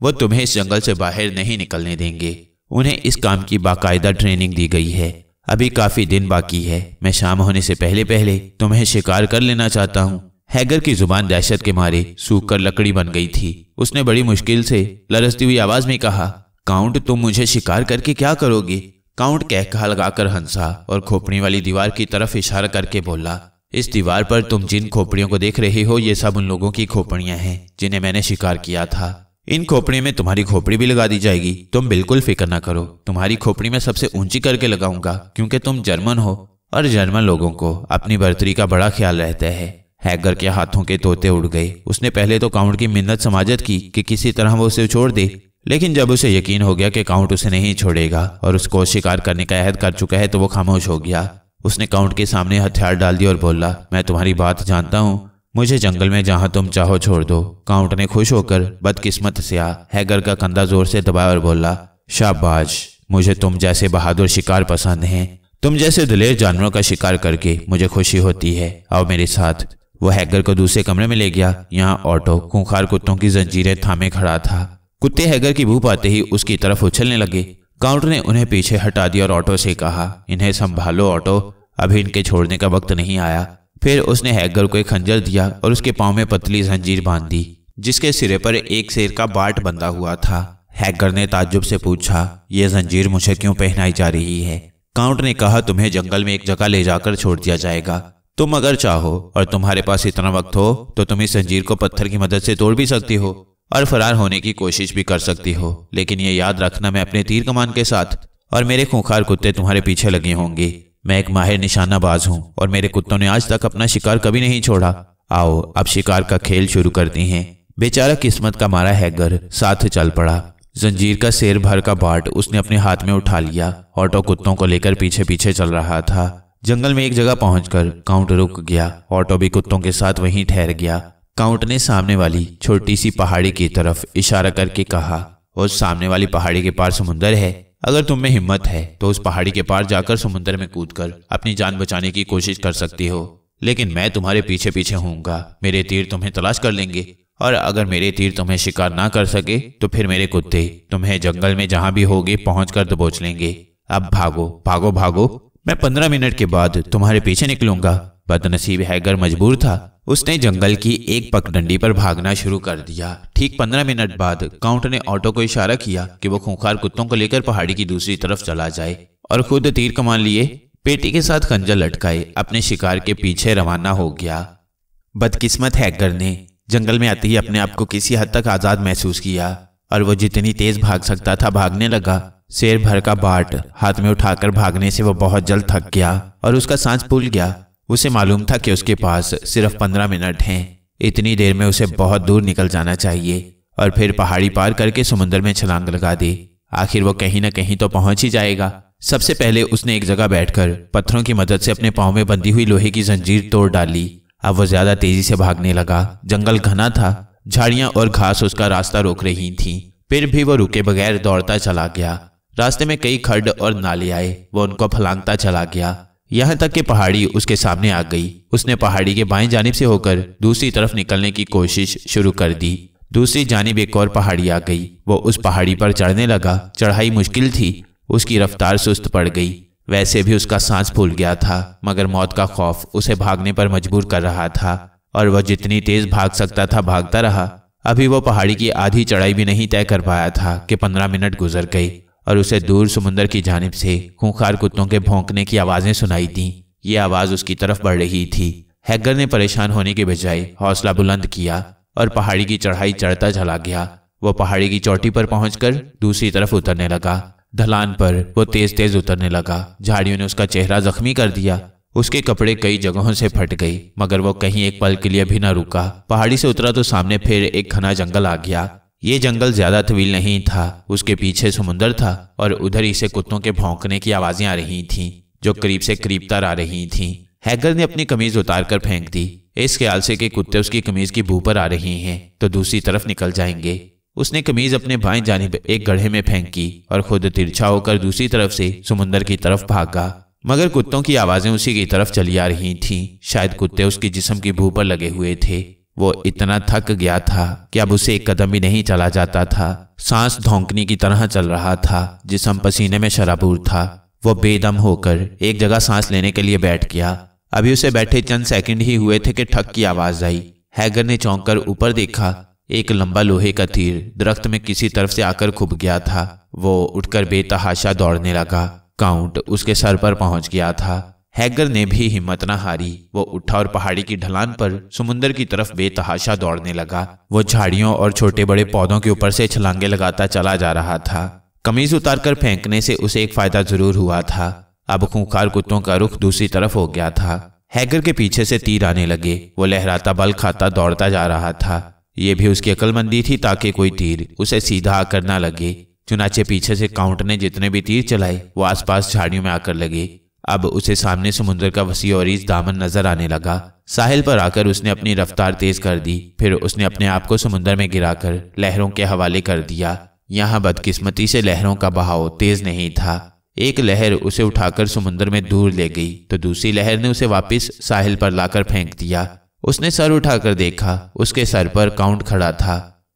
वो तुम्हें इस जंगल से बाहर नहीं निकलने देंगे। उन्हें इस काम की बाकायदा ट्रेनिंग दी गई है। अभी काफी दिन बाकी है। मैं शाम होने से पहले पहले तुम्हें शिकार कर लेना चाहता हूँ। हैगर की जुबान दहशत के मारे सूख कर लकड़ी बन गई थी। उसने बड़ी मुश्किल से लरसती हुई आवाज में कहा, काउंट तुम मुझे शिकार करके क्या करोगे? काउंट कहकहा लगाकर हंसा और खोपड़ी वाली दीवार की तरफ इशारा करके बोला, इस दीवार पर तुम जिन खोपड़ियों को देख रहे हो ये सब उन लोगों की खोपड़ियां हैं जिन्हें मैंने शिकार किया था। इन खोपड़ी में तुम्हारी खोपड़ी भी लगा दी जाएगी। तुम बिल्कुल फिक्र ना करो, तुम्हारी खोपड़ी में सबसे ऊंची करके लगाऊंगा क्योंकि तुम जर्मन हो और जर्मन लोगों को अपनी बर्तरी का बड़ा ख्याल रहता है। हैगर के हाथों के तोते उड़ गए। उसने पहले तो काउंट की मिन्नत समाजत की कि किसी तरह वो उसे छोड़ दे, लेकिन जब उसे यकीन हो गया कि काउंट उसे नहीं छोड़ेगा और उसको शिकार करने का अहद कर चुका है तो वो खामोश हो गया। उसने काउंट के सामने हथियार डाल दिया और बोला, मैं तुम्हारी बात जानता हूँ, मुझे जंगल में जहां तुम चाहो छोड़ दो। काउंट ने खुश होकर बदकिस्मत से हैगर का कंधा जोर से दबाया और बोला, शाबाश, मुझे तुम जैसे बहादुर शिकार पसंद हैं। तुम जैसे दिलेर जानवरों का शिकार करके मुझे खुशी होती है। आओ मेरे साथ। वो हैगर को दूसरे कमरे में ले गया। यहाँ ऑटो खूंखार कुत्तों की जंजीरें थामे खड़ा था। कुत्ते हैगर की बू पाते ही उसकी तरफ उछलने लगे। काउंट ने उन्हें पीछे हटा दिया और ऑटो से कहा, इन्हें संभालो ऑटो, अभी इनके छोड़ने का वक्त नहीं आया। फिर उसने हैगर को एक खंजर दिया और उसके पांव में पतली जंजीर बांध दी जिसके सिरे पर एक शेर का बाट बंधा हुआ था। हैगर ने ताज्जुब से पूछा, ये जंजीर मुझे क्यों पहनाई जा रही है? काउंट ने कहा, तुम्हें जंगल में एक जगह ले जाकर छोड़ दिया जाएगा। तुम अगर चाहो और तुम्हारे पास इतना वक्त हो तो तुम इस जंजीर को पत्थर की मदद से तोड़ भी सकती हो और फरार होने की कोशिश भी कर सकती हो। लेकिन ये याद रखना, मैं अपने तीर कमान के साथ और मेरे खूंखार कुत्ते तुम्हारे पीछे लगे होंगे। मैं एक माहिर निशानाबाज हूं और मेरे कुत्तों ने आज तक अपना शिकार कभी नहीं छोड़ा। आओ अब शिकार का खेल शुरू करते हैं। बेचारा किस्मत का मारा हैगर साथ चल पड़ा। जंजीर का शेर भर का बाट उसने अपने हाथ में उठा लिया। ऑटो कुत्तों को लेकर पीछे पीछे चल रहा था। जंगल में एक जगह पहुंचकर काउंट रुक गया। ऑटो भी कुत्तों के साथ वहीं ठहर गया। काउंट ने सामने वाली छोटी सी पहाड़ी की तरफ इशारा करके कहा, उस सामने वाली पहाड़ी के पार समुंदर है। अगर तुम में हिम्मत है तो उस पहाड़ी के पार जाकर समुद्र में कूदकर अपनी जान बचाने की कोशिश कर सकती हो, लेकिन मैं तुम्हारे पीछे पीछे होऊंगा। मेरे तीर तुम्हें तलाश कर लेंगे और अगर मेरे तीर तुम्हें शिकार ना कर सके तो फिर मेरे कुत्ते तुम्हें जंगल में जहां भी होगे पहुंचकर दबोच लेंगे। अब भागो भागो भागो, मैं 15 मिनट के बाद तुम्हारे पीछे निकलूंगा। बदनसीब हैगर मजबूर था। उसने जंगल की एक पगडंडी पर भागना शुरू कर दिया। ठीक 15 मिनट बाद काउंट ने ऑटो को इशारा किया कि वो खूंखार कुत्तों को लेकर पहाड़ी की दूसरी तरफ चला जाए और खुद तीर कमान लिए पेटी के साथ खंजर लटकाए अपने शिकार के पीछे रवाना हो गया। बदकिस्मत हैगर ने जंगल में आते ही अपने आप को किसी हद तक आजाद महसूस किया और वो जितनी तेज भाग सकता था भागने लगा। शेर भर का बाट हाथ में उठाकर भागने से वो बहुत जल्द थक गया और उसका सांस फूल गया। उसे मालूम था कि उसके पास सिर्फ 15 मिनट हैं। इतनी देर में उसे बहुत दूर निकल जाना चाहिए और फिर पहाड़ी पार करके समुद्र में छलांग लगा दे। आखिर वो कहीं ना कहीं तो पहुंच ही जाएगा। सबसे पहले उसने एक जगह बैठकर पत्थरों की मदद से अपने पांव में बंधी हुई लोहे की जंजीर तोड़ डाली। अब वो ज्यादा तेजी से भागने लगा। जंगल घना था, झाड़ियां और घास उसका रास्ता रोक रही थीं। फिर भी वो रुके बगैर दौड़ता चला गया। रास्ते में कई खड्ड और नाले आए, वो उनको फलांगता चला गया, यहाँ तक कि पहाड़ी उसके सामने आ गई। उसने पहाड़ी के बाएं जानिब से होकर दूसरी तरफ निकलने की कोशिश शुरू कर दी। दूसरी जानिब एक और पहाड़ी आ गई। वो उस पहाड़ी पर चढ़ने लगा। चढ़ाई मुश्किल थी, उसकी रफ्तार सुस्त पड़ गई। वैसे भी उसका सांस फूल गया था, मगर मौत का खौफ उसे भागने पर मजबूर कर रहा था और वह जितनी तेज भाग सकता था भागता रहा। अभी वो पहाड़ी की आधी चढ़ाई भी नहीं तय कर पाया था कि 15 मिनट गुजर गए और उसे दूर समुद्र की जानिब से खूंखार कुत्तों के भौंकने की आवाजें सुनाई दीं। ये आवाज उसकी तरफ बढ़ रही थी। हैगर ने परेशान होने के बजाय हौसला बुलंद किया और पहाड़ी की चढ़ाई चढ़ता चला गया। वो पहाड़ी की चोटी पर पहुंचकर दूसरी तरफ उतरने लगा। ढलान पर वो तेज तेज उतरने लगा। झाड़ियों ने उसका चेहरा जख्मी कर दिया। उसके कपड़े कई जगहों से फट गए, मगर वो कहीं एक पल के लिए भी न रुका। पहाड़ी से उतरा तो सामने फिर एक घना जंगल आ गया। ये जंगल ज्यादा तवील नहीं था। उसके पीछे समुंदर था और उधर ही से कुत्तों के भौंकने की आवाजें आ रही थीं, जो करीब से करीब तर आ रही थीं। हैगर ने अपनी कमीज उतार कर फेंक दी, इस ख्याल से कि कुत्ते उसकी कमीज की बू पर आ रही हैं तो दूसरी तरफ निकल जाएंगे। उसने कमीज अपने बाएं जानिब एक गड्ढे में फेंकी और खुद तिरछा होकर दूसरी तरफ से समुंदर की तरफ भागा। मगर कुत्तों की आवाजें उसी की तरफ चली आ रही थीं। शायद कुत्ते उसकी जिस्म की बू पर लगे हुए थे। वो इतना थक गया था कि अब उसे एक कदम भी नहीं चला जाता था। सांस धौंकनी की तरह चल रहा था। जिस्म पसीने में शराबूर था। वो बेदम होकर एक जगह सांस लेने के लिए बैठ गया। अभी उसे बैठे चंद सेकंड ही हुए थे कि ठक की आवाज आई। हैगर ने चौंक कर ऊपर देखा। एक लंबा लोहे का तीर दरख्त में किसी तरफ से आकर खुब गया था। वो उठकर बेतहाशा दौड़ने लगा। काउंट उसके सर पर पहुंच गया था। हैगर ने भी हिम्मत न हारी। वो उठा और पहाड़ी की ढलान पर समुंदर की तरफ बेतहाशा दौड़ने लगा। वो झाड़ियों और छोटे बड़े पौधों के ऊपर से छलांगे लगाता चला जा रहा था। कमीज उतारकर फेंकने से उसे एक फायदा जरूर हुआ था। अब खूंखार कुत्तों का रुख दूसरी तरफ हो गया था। हैगर के पीछे से तीर आने लगे। वो लहराता बल खाता दौड़ता जा रहा था। ये भी उसकी अक्लमंदी थी ताकि कोई तीर उसे सीधा आकर ना लगे। चुनाचे पीछे से काउंट ने जितने भी तीर चलाए वो आसपास झाड़ियों में आकर लगे। अब उसे सामने समुद्र का वसी और ईज दामन नजर आने लगा। साहिल पर आकर उसने अपनी रफ्तार तेज कर दी। फिर उसने अपने आप को समुद्र में गिराकर लहरों के हवाले कर दिया। यहाँ बदकिस्मती से लहरों का बहाव तेज नहीं था। एक लहर उसे उठाकर समुद्र में दूर ले गई तो दूसरी लहर ने उसे वापस साहिल पर लाकर फेंक दिया। उसने सर उठाकर देखा। उसके सर पर काउंट खड़ा था।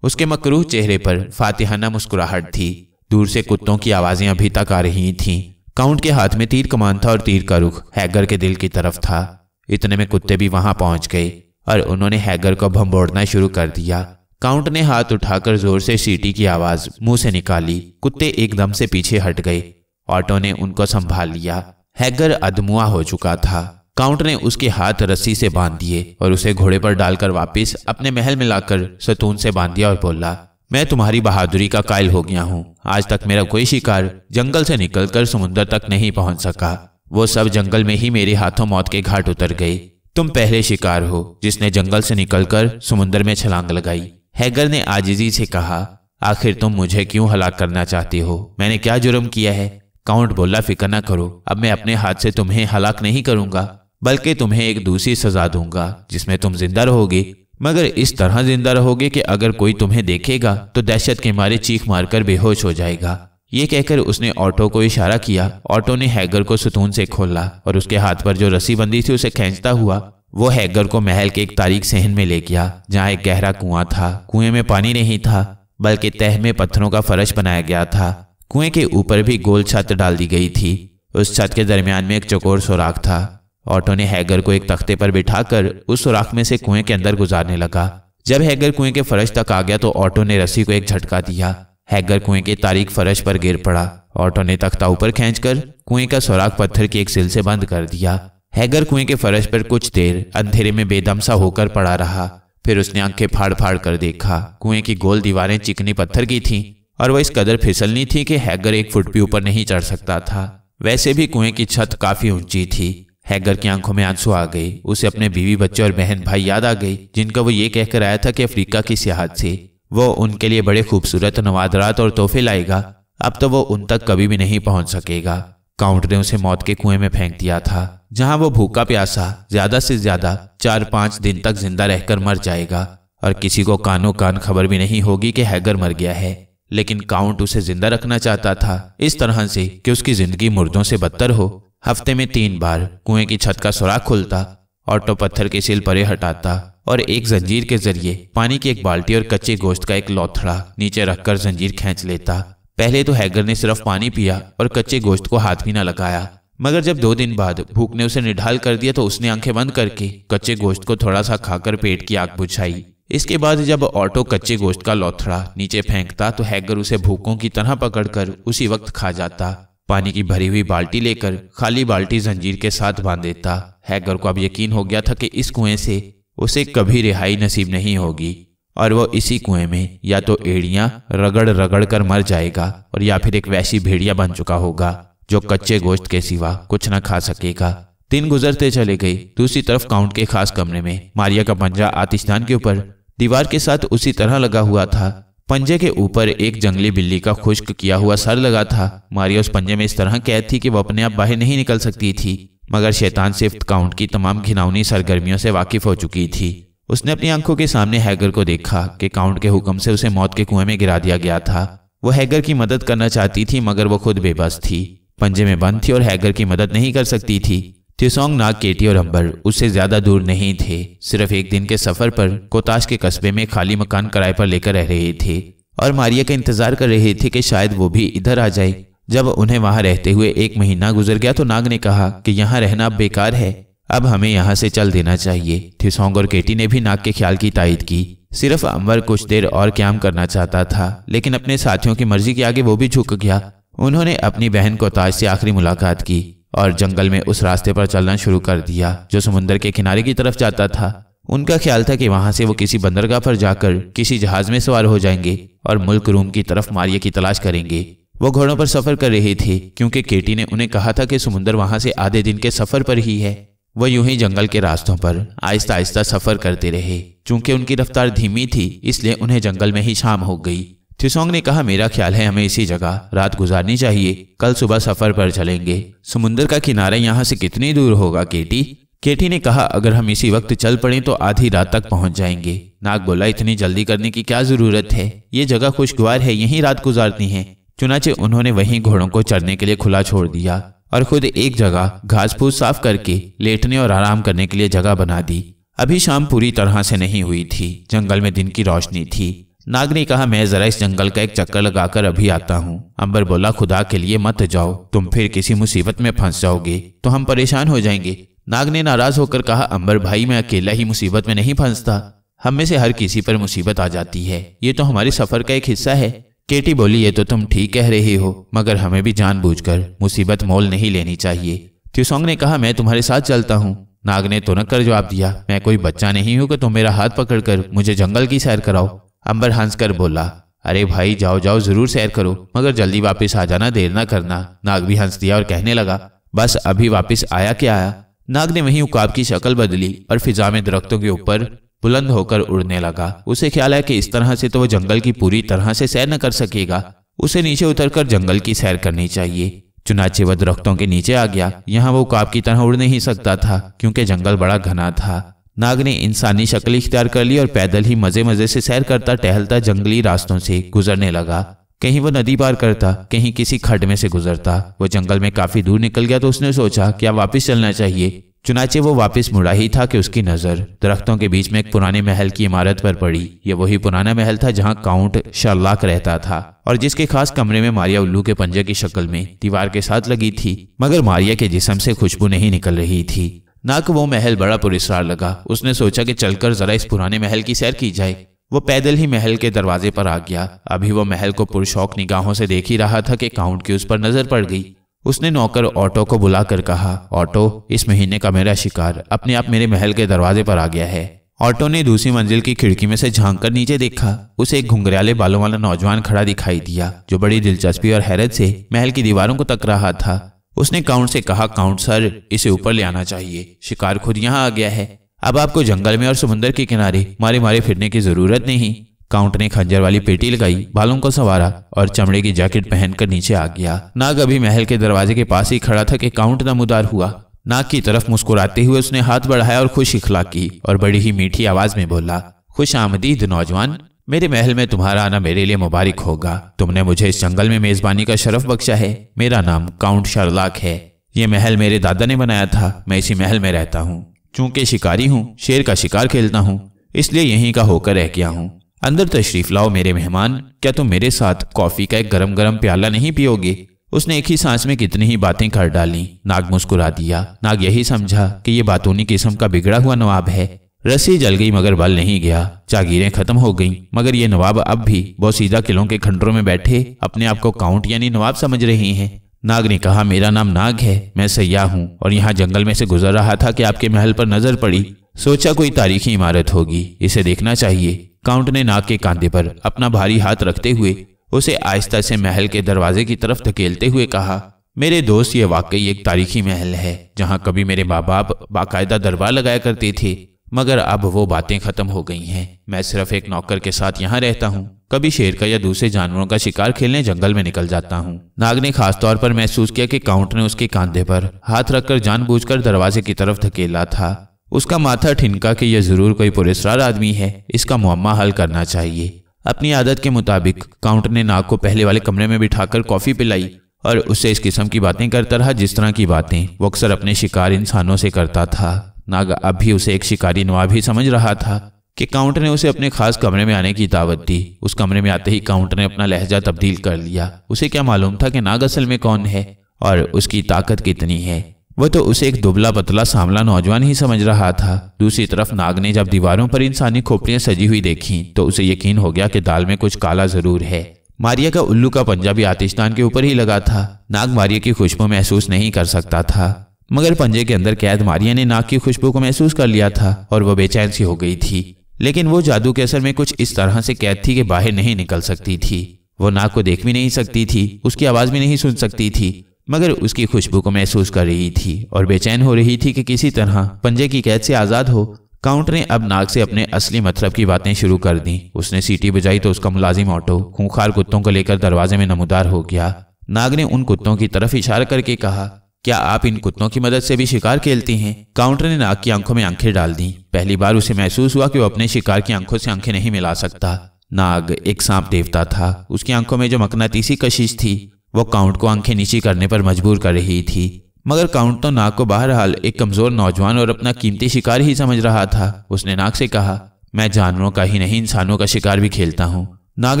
उसके मकरूह चेहरे पर फातिहाना मुस्कुराहट थी। दूर से कुत्तों की आवाजें अभी तक आ रही थीं। काउंट के हाथ में तीर कमान था और तीर का रुख हैगर के दिल की तरफ था। इतने में कुत्ते भी वहां पहुंच गए और उन्होंने हैगर को भंबोड़ना शुरू कर दिया। काउंट ने हाथ उठाकर जोर से सीटी की आवाज मुंह से निकाली। कुत्ते एकदम से पीछे हट गए। ऑटो ने उनको संभाल लिया। हैगर अधमुआ हो चुका था। काउंट ने उसके हाथ रस्सी से बांध दिए और उसे घोड़े पर डालकर वापस अपने महल में लाकर सतून से बांध दिया और बोला, मैं तुम्हारी बहादुरी का कायल हो गया हूँ। आज तक मेरा कोई शिकार जंगल से निकलकर समुद्र तक नहीं पहुंच सका। वो सब जंगल में ही मेरे हाथों मौत के घाट उतर गए। तुम पहले शिकार हो जिसने जंगल से निकलकर समुद्र में छलांग लगाई। हैगर ने आजिजी से कहा, आखिर तुम मुझे क्यों हलाक करना चाहते हो? मैंने क्या जुर्म किया है? काउंट बोला, फिक्र न करो, अब मैं अपने हाथ से तुम्हें हलाक नहीं करूंगा, बल्कि तुम्हें एक दूसरी सजा दूंगा जिसमें तुम जिंदा रहोगे, मगर इस तरह जिंदा रहोगे कि अगर कोई तुम्हें देखेगा तो दहशत के मारे चीख मारकर बेहोश हो जाएगा। ये कहकर उसने ऑटो को इशारा किया। ऑटो ने हैगर को सतून से खोला और उसके हाथ पर जो रस्सी बंधी थी उसे खींचता हुआ वो हैगर को महल के एक तारीक सहन में ले गया, जहाँ एक गहरा कुआं था। कुएं में पानी नहीं था, बल्कि तह में पत्थरों का फर्श बनाया गया था। कुएं के ऊपर भी गोल छत डाल दी गई थी। उस छत के दरमियान में एक चौकोर सुराख था। ऑटो ने हैगर को एक तख्ते पर बिठाकर उस सुराख में से कुएं के अंदर गुजारने लगा। जब हैगर कुएं के फर्श तक आ गया तो ऑटो ने रस्सी को एक झटका दिया। हैगर कुएं के तारीक फर्श पर गिर पड़ा। ऑटो ने तख्ता ऊपर खींचकर कुएं का सुराख पत्थर की एक सिल से बंद कर दिया। हैगर कुएं के फर्श पर कुछ देर अंधेरे में बेदम सा होकर पड़ा रहा। फिर उसने आंखें फाड़ फाड़ कर देखा। कुएं की गोल दीवारें चिकनी पत्थर की थीं और वह इस कदर फिसलनी थी कि हैगर 1 फुट भी ऊपर नहीं चढ़ सकता था। वैसे भी कुएं की छत काफी ऊंची थी। हैगर की आंखों में आंसू आ गए। उसे अपने बीवी बच्चे और बहन भाई याद आ गए, जिनका वो ये कहकर आया था कि अफ्रीका की सियाहत से वो उनके लिए बड़े खूबसूरत नवादरात और तोहफे लाएगा। अब तो वो उन तक कभी भी नहीं पहुंच सकेगा। काउंट ने उसे मौत के कुएं में फेंक दिया था, जहां वो भूखा प्यासा ज्यादा से ज्यादा 4-5 दिन तक जिंदा रहकर मर जाएगा और किसी को कानो कान खबर भी नहीं होगी कि हैगर मर गया है। लेकिन काउंट उसे जिंदा रखना चाहता था, इस तरह से कि उसकी जिंदगी मुर्दों से बदतर हो। हफ्ते में 3 बार कुएं की छत का सुराख खुलता, ऑटो पत्थर की सिल परे हटाता और एक जंजीर के जरिए पानी की एक बाल्टी और कच्चे गोश्त का एक लोथड़ा नीचे रखकर जंजीर खींच लेता। पहले तो हैगर ने सिर्फ पानी पिया और कच्चे गोश्त को हाथ भी न लगाया, मगर जब 2 दिन बाद भूख ने उसे निढाल कर दिया तो उसने आंखें बंद करके कच्चे गोश्त को थोड़ा सा खाकर पेट की आग बुझाई। इसके बाद जब ऑटो कच्चे गोश्त का लोथड़ा नीचे फेंकता तो हैगर उसे भूखों की तरह पकड़कर उसी वक्त खा जाता। पानी की भरी हुई बाल्टी लेकर खाली बाल्टी जंजीर के साथ बांध देता। हैगर को अब यकीन हो गया था कि इस कुएं से उसे कभी रिहाई नसीब नहीं होगी और वो इसी कुएं में या तो एड़ियां रगड़ रगड़ कर मर जाएगा और या फिर एक वैसी भेड़िया बन चुका होगा जो कच्चे गोश्त के सिवा कुछ न खा सकेगा। दिन गुजरते चले गए। दूसरी तरफ काउंट के खास कमरे में मारिया का पंजा आतिशदान के ऊपर दीवार के साथ उसी तरह लगा हुआ था। पंजे के ऊपर एक जंगली बिल्ली का खुश्क किया हुआ सर लगा था। मारिया उस पंजे में इस तरह कैद थी कि वो अपने आप बाहर नहीं निकल सकती थी, मगर शैतान सिर्फ काउंट की तमाम घिनौनी सरगर्मियों से वाकिफ हो चुकी थी। उसने अपनी आंखों के सामने हैगर को देखा कि काउंट के हुक्म से उसे मौत के कुएं में गिरा दिया गया था। वो हैगर की मदद करना चाहती थी, मगर वो खुद बेबस थी, पंजे में बंद थी और हैगर की मदद नहीं कर सकती थी। थिसोंग, नाग, केटी और अंबर उससे ज्यादा दूर नहीं थे। सिर्फ एक दिन के सफर पर कोताश के कस्बे में खाली मकान किराए पर लेकर रह रहे थे और मारिया का इंतजार कर रहे थे कि शायद वो भी इधर आ जाए। जब उन्हें वहां रहते हुए 1 महीना गुजर गया तो नाग ने कहा कि यहाँ रहना अब बेकार है, अब हमें यहाँ से चल देना चाहिए। थिसोंग और केटी ने भी नाग के ख्याल की तायद की। सिर्फ अंबर कुछ देर और क्याम करना चाहता था, लेकिन अपने साथियों की मर्जी के आगे वो भी झुक गया। उन्होंने अपनी बहन कोताश से आखिरी मुलाकात की और जंगल में उस रास्ते पर चलना शुरू कर दिया जो समुद्र के किनारे की तरफ जाता था। उनका ख्याल था कि वहां से वो किसी बंदरगाह पर जाकर किसी जहाज में सवार हो जाएंगे और मुल्क रूम की तरफ मारिया की तलाश करेंगे। वो घोड़ों पर सफर कर रहे थे क्योंकि केटी ने उन्हें कहा था कि समुद्र वहां से आधे दिन के सफर पर ही है। वो यूं ही जंगल के रास्तों पर आहिस्ता आहिस्ता सफर करते रहे। चूंकि उनकी रफ्तार धीमी थी इसलिए उन्हें जंगल में ही शाम हो गई। थिसोंग ने कहा, मेरा ख्याल है हमें इसी जगह रात गुजारनी चाहिए, कल सुबह सफर पर चलेंगे। समुद्र का किनारा यहाँ से कितनी दूर होगा केटी? केटी ने कहा, अगर हम इसी वक्त चल पड़े तो आधी रात तक पहुंच जाएंगे। नाग बोला, इतनी जल्दी करने की क्या जरूरत है, ये जगह खुशगवार है, यहीं रात गुजारती है। चुनाचे उन्होंने वहीं घोड़ों को चरने के लिए खुला छोड़ दिया और खुद एक जगह घास फूस साफ करके लेटने और आराम करने के लिए जगह बना दी। अभी शाम पूरी तरह से नहीं हुई थी, जंगल में दिन की रोशनी थी। नाग ने कहा, मैं जरा इस जंगल का एक चक्कर लगाकर अभी आता हूँ। अंबर बोला, खुदा के लिए मत जाओ, तुम फिर किसी मुसीबत में फंस जाओगे तो हम परेशान हो जाएंगे। नाग ने नाराज होकर कहा, अंबर भाई, मैं अकेला ही मुसीबत में नहीं फंसता, हम में से हर किसी पर मुसीबत आ जाती है, ये तो हमारे सफर का एक हिस्सा है। केटी बोली, ये तो तुम ठीक कह रहे हो, मगर हमें भी जानबूझकर मुसीबत मोल नहीं लेनी चाहिए। थिसोंग ने कहा, मैं तुम्हारे साथ चलता हूँ। नाग ने तुनक कर जवाब दिया, मैं कोई बच्चा नहीं हूँ कि तुम मेरा हाथ पकड़कर मुझे जंगल की सैर कराओ। अंबर हंसकर बोला, अरे भाई जाओ जाओ, जरूर सैर करो, मगर जल्दी वापस आ जाना, देर ना करना। नाग भी हंस दिया और कहने लगा, बस अभी वापस आया क्या आया। नाग ने वहीं उकाब की शक्ल बदली और फिजा में दरख्तों के ऊपर बुलंद होकर उड़ने लगा। उसे ख्याल है कि इस तरह से तो वो जंगल की पूरी तरह से सैर न कर सकेगा, उसे नीचे उतरकर जंगल की सैर करनी चाहिए। चुनाचे वह दरख्तों के नीचे आ गया। यहाँ वो उकाब की तरह उड़ नहीं सकता था क्योंकि जंगल बड़ा घना था। नाग ने इंसानी शक्ल इख्तियार कर ली और पैदल ही मजे मजे से सैर करता टहलता जंगली रास्तों से गुजरने लगा। कहीं वो नदी पार करता, कहीं किसी खड्ड में से गुजरता। वो जंगल में काफी दूर निकल गया तो उसने सोचा क्या वापस चलना चाहिए। चुनाचे वो वापस मुड़ा ही था कि उसकी नजर दरख्तों के बीच में एक पुराने महल की इमारत पर पड़ी। ये वही पुराना महल था जहां काउंट शर्लाक रहता था और जिसके खास कमरे में मारिया उल्लू के पंजे की शक्ल में दीवार के साथ लगी थी, मगर मारिया के जिस्म से खुशबू नहीं निकल रही थी। नाग को वो महल बड़ा पुरस्कार लगा। उसने सोचा कि चलकर जरा इस पुराने महल की सैर की जाए। वो पैदल ही महल के दरवाजे पर आ गया। अभी वो महल को पुरशौक निगाहों से देख ही रहा था कि काउंट की उस पर नजर पड़ गई। उसने नौकर ऑटो को बुलाकर कहा, ऑटो, इस महीने का मेरा शिकार अपने आप मेरे महल के दरवाजे पर आ गया है। ऑटो ने दूसरी मंजिल की खिड़की में से झांककर नीचे देखा। उसे एक घुंघराले बालों वाला नौजवान खड़ा दिखाई दिया जो बड़ी दिलचस्पी और हैरत से महल की दीवारों को तक रहा था। उसने काउंट से कहा, काउंट सर, इसे ऊपर ले आना चाहिए, शिकार खुद यहाँ आ गया है, अब आपको जंगल में और समुद्र के किनारे मारे मारे फिरने की जरूरत नहीं। काउंट ने खंजर वाली पेटी लगाई, बालों को संवारा और चमड़े की जैकेट पहनकर नीचे आ गया। नाग अभी महल के दरवाजे के पास ही खड़ा था कि काउंट नमूदार हुआ। नाग की तरफ मुस्कुराते हुए उसने हाथ बढ़ाया और खुश इखलाक की और बड़ी ही मीठी आवाज में बोला, खुश आमदीद नौजवान, मेरे महल में तुम्हारा आना मेरे लिए मुबारक होगा। तुमने मुझे इस जंगल में मेजबानी का शरफ बख्शा है। मेरा नाम काउंट शर्लाक है। ये महल मेरे दादा ने बनाया था। मैं इसी महल में रहता हूँ। चूंकि शिकारी हूँ, शेर का शिकार खेलता हूँ। इसलिए यहीं का होकर रह गया हूँ। अंदर तशरीफ लाओ मेरे मेहमान, क्या तुम मेरे साथ कॉफी का एक गरम गरम प्याला नहीं पियोगे? उसने एक ही सांस में कितनी ही बातें कर डाली। नाग मुस्कुरा दिया। नाग यही समझा कि ये बातूनी किस्म का बिगड़ा हुआ नवाब है। रस्सी जल गई मगर बल नहीं गया। जागीरें खत्म हो गईं, मगर ये नवाब अब भी बोसीदा किलों के खंडरों में बैठे अपने आप को काउंट यानी नवाब समझ रहे हैं। नाग ने कहा, मेरा नाम नाग है, मैं सयाह हूँ और यहाँ जंगल में से गुजर रहा था कि आपके महल पर नजर पड़ी। सोचा कोई तारीखी इमारत होगी, इसे देखना चाहिए। काउंट ने नाग के कांधे पर अपना भारी हाथ रखते हुए उसे आहिस्ता से महल के दरवाजे की तरफ धकेलते हुए कहा, मेरे दोस्त, ये वाकई एक तारीखी महल है जहाँ कभी मेरे माँ बाप बाकायदा दरबार लगाया करते थे, मगर अब वो बातें खत्म हो गई हैं। मैं सिर्फ एक नौकर के साथ यहाँ रहता हूँ। कभी शेर का या दूसरे जानवरों का शिकार खेलने जंगल में निकल जाता हूँ। नाग ने खास तौर पर महसूस किया कि काउंट ने उसके कांधे पर हाथ रखकर जानबूझकर दरवाजे की तरफ धकेला था। उसका माथा ठिनका कि यह जरूर कोई पुरस्कार आदमी है, इसका मुअम्मा हल करना चाहिए। अपनी आदत के मुताबिक काउंट ने नाग को पहले वाले कमरे में बिठाकर कॉफी पिलाई और उससे इस किस्म की बातें करता रहा जिस तरह की बातें वो अक्सर अपने शिकार इंसानों से करता था। नाग अब भी उसे एक शिकारी नवाब ही समझ रहा था कि काउंट ने उसे अपने खास कमरे में आने की दावत दी। उस कमरे में आते ही काउंट ने अपना लहजा तब्दील कर लिया। उसे क्या मालूम था कि नाग असल में कौन है और उसकी ताकत कितनी है। वह तो उसे एक दुबला पतला सांवला नौजवान ही समझ रहा था। दूसरी तरफ नाग ने जब दीवारों पर इंसानी खोपड़ियां सजी हुई देखी तो उसे यकीन हो गया कि दाल में कुछ काला जरूर है। मारिया का उल्लू का पंजा भी आतिशदान के ऊपर ही लगा था। नाग मारिया की खुशबू महसूस नहीं कर सकता था, मगर पंजे के अंदर कैद मारिया ने नाग की खुशबू को महसूस कर लिया था और वह बेचैन सी हो गई थी। लेकिन वो जादू के असर में कुछ इस तरह से कैद थी कि बाहर नहीं निकल सकती थी। वो नाग को देख भी नहीं सकती थी, उसकी आवाज भी नहीं सुन सकती थी, मगर उसकी खुशबू को महसूस कर रही थी और बेचैन हो रही थी कि किसी तरह पंजे की कैद से आजाद हो। काउंट ने अब नाग से अपने असली मतलब की बातें शुरू कर दी। उसने सीटी बजाई तो उसका मुलाजिम ऑटो खूंखार कुत्तों को लेकर दरवाजे में नमूदार हो गया। नाग ने उन कुत्तों की तरफ इशारा करके कहा, क्या आप इन कुत्तों की मदद से भी शिकार खेलती हैं? काउंट ने नाग की आंखों में आंखें डाल दी। पहली बार उसे महसूस हुआ कि वो अपने शिकार की आंखों से आंखें नहीं मिला सकता। नाग एक सांप देवता था। उसकी आंखों में जो मकनातीसी कशिश थी वो काउंट को आंखें नीची करने पर मजबूर कर रही थी, मगर काउंट तो नाग को बहरहाल एक कमजोर नौजवान और अपना कीमती शिकार ही समझ रहा था। उसने नाग से कहा, मैं जानवरों का ही नहीं इंसानों का शिकार भी खेलता हूँ। नाग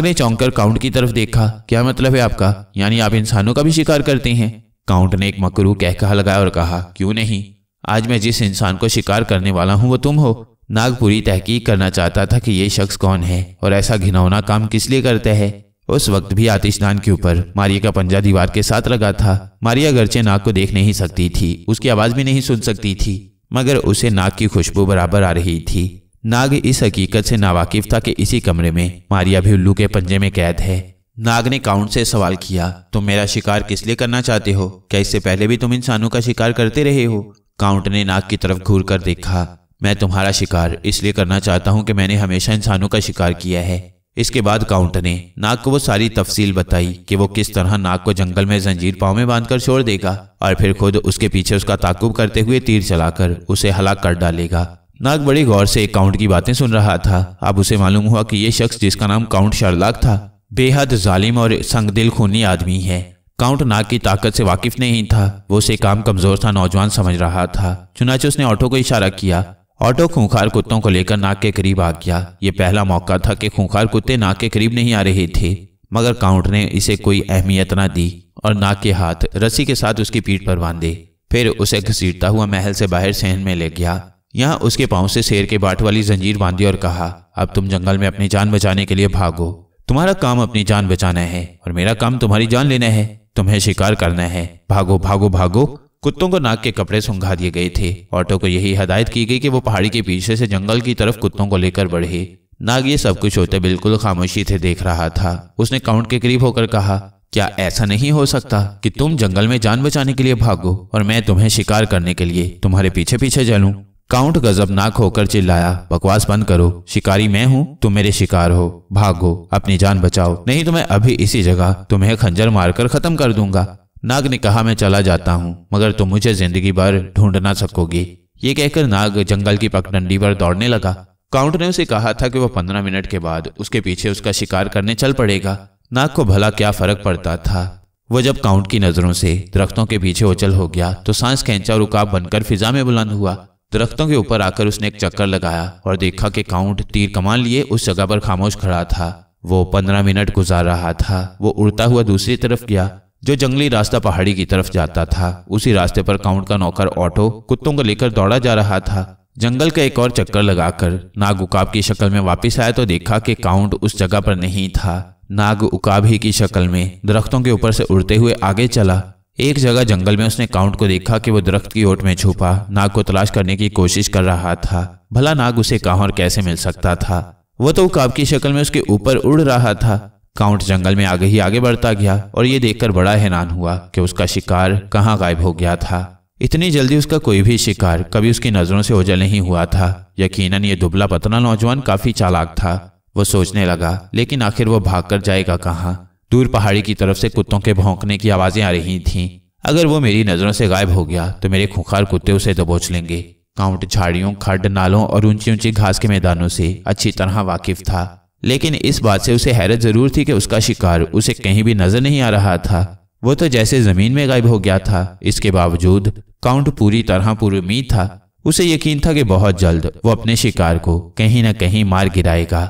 ने चौंक कर काउंट की तरफ देखा। क्या मतलब है आपका? यानी आप इंसानों का भी शिकार करते हैं? काउंट ने एक मकरू कहकहा लगाया और कहा, क्यों नहीं, आज मैं जिस इंसान को शिकार करने वाला हूँ वो तुम हो। नाग पूरी तहकीक करना चाहता था कि ये शख्स कौन है और ऐसा घिनौना काम किस लिए करता है। उस वक्त भी आतिशदान के ऊपर मारिया का पंजा दीवार के साथ लगा था। मारिया अगरचे नाग को देख नहीं सकती थी, उसकी आवाज भी नहीं सुन सकती थी, मगर उसे नाग की खुशबू बराबर आ रही थी। नाग इस हकीकत से नावाकिफ था कि इसी कमरे में मारिया भी उल्लू के पंजे में कैद है। नाग ने काउंट से सवाल किया, तुम मेरा शिकार किस लिए करना चाहते हो? क्या इससे पहले भी तुम इंसानों का शिकार करते रहे हो? काउंट ने नाग की तरफ घूर कर देखा। मैं तुम्हारा शिकार इसलिए करना चाहता हूं कि मैंने हमेशा इंसानों का शिकार किया है। इसके बाद काउंट ने नाग को वो सारी तफसील बताई कि वो किस तरह नाग को जंगल में जंजीर पांव में बांधकर छोड़ देगा और फिर खुद उसके पीछे उसका ताकुब करते हुए तीर चलाकर उसे हलाक कर डालेगा। नाग बड़ी गौर से काउंट की बातें सुन रहा था। अब उसे मालूम हुआ कि ये शख्स जिसका नाम काउंट शर्लाक था बेहद जालिम और संगदिल खूनी आदमी है। काउंट नाग की ताकत से वाकिफ नहीं था। वो उसे काम कमजोर था नौजवान समझ रहा था। चुनाचे उसने ऑटो को इशारा किया। ऑटो खूंखार कुत्तों को लेकर नाग के करीब आ गया। ये पहला मौका था कि खूंखार कुत्ते नाग के करीब नहीं आ रहे थे, मगर काउंट ने इसे कोई अहमियत न दी और नाग के हाथ रस्सी के साथ उसकी पीठ पर बांधे। फिर उसे घसीटता हुआ महल से बाहर सहन में ले गया। यहाँ उसके पांव से शेर के बाट वाली जंजीर बांधी और कहा, अब तुम जंगल में अपनी जान बचाने के लिए भागो। तुम्हारा काम अपनी जान बचाना है और मेरा काम तुम्हारी जान लेना है। तुम्हें शिकार करना है। भागो भागो भागो। कुत्तों को नाग के कपड़े सुंघा दिए गए थे। ऑटो को यही हदायत की गई कि वो पहाड़ी के पीछे से जंगल की तरफ कुत्तों को लेकर बढ़े। नाग ये सब कुछ होते बिल्कुल खामोशी से देख रहा था। उसने काउंट के करीब होकर कहा, क्या ऐसा नहीं हो सकता कि तुम जंगल में जान बचाने के लिए भागो और मैं तुम्हें शिकार करने के लिए तुम्हारे पीछे पीछे चलूं? काउंट गजबनाक होकर चिल्लाया, बकवास बंद करो। शिकारी मैं हूं, तुम मेरे शिकार हो। भागो, अपनी जान बचाओ, नहीं तो मैं अभी इसी जगह तुम्हें खंजर मारकर खत्म कर दूंगा। नाग ने कहा, मैं चला जाता हूँ, मगर तुम मुझे जिंदगी भर ढूंढ ना सकोगे। ये कहकर नाग जंगल की पगडंडी पर दौड़ने लगा। काउंट ने उसे कहा था कि वह 15 मिनट के बाद उसके पीछे उसका शिकार करने चल पड़ेगा। नाग को भला क्या फर्क पड़ता था। वह जब काउंट की नजरों से दरख्तों के पीछे उछल हो गया तो सांस खींचा और रुकाब बनकर फिजा में बुलंद हुआ। दरख्तों के ऊपर आकर उसने एक चक्कर लगाया और देखा कि काउंट तीर कमान लिए उस जगह पर खामोश खड़ा था। वो 15 मिनट गुजार रहा था। वो उड़ता हुआ दूसरी तरफ गया, जो जंगली रास्ता पहाड़ी की तरफ जाता था। उसी रास्ते पर काउंट का नौकर ऑटो कुत्तों को लेकर दौड़ा जा रहा था। जंगल का एक और चक्कर लगाकर नाग उकाब की शक्ल में वापस आया तो देखा कि काउंट उस जगह पर नहीं था। नाग उकाब ही की शक्ल में दरख्तों के ऊपर से उड़ते हुए आगे चला। एक जगह जंगल में उसने काउंट को देखा कि वो दरख्त की ओट में छुपा नाग को तलाश करने की कोशिश कर रहा था। भला नाग उसे कहां और कैसे मिल सकता था? वो तो उकाब की शक्ल में उसके ऊपर उड़ रहा था। काउंट जंगल में आगे ही आगे बढ़ता गया और ये देखकर बड़ा हैरान हुआ कि उसका शिकार कहाँ गायब हो गया था। इतनी जल्दी उसका कोई भी शिकार कभी उसकी नजरों से ओझल नहीं हुआ था। यकीनन ये दुबला पतला नौजवान काफी चालाक था। वो सोचने लगा, लेकिन आखिर वो भागकर जाएगा कहाँ? दूर पहाड़ी की तरफ से कुत्तों के भौंकने की आवाजें आ रही थीं। अगर वो मेरी नजरों से गायब हो गया तो मेरे खूंखार कुत्ते उसे दबोच लेंगे। काउंट झाड़ियों, खड्ड, नालों और ऊंची ऊंची घास के मैदानों से अच्छी तरह वाकिफ था, लेकिन इस बात से उसे हैरत जरूर थी कि उसका शिकार उसे कहीं भी नजर नहीं आ रहा था। वो तो जैसे जमीन में गायब हो गया था। इसके बावजूद काउंट पूरी तरह पुरुमीद था। उसे यकीन था कि बहुत जल्द वो अपने शिकार को कहीं न कहीं मार गिराएगा।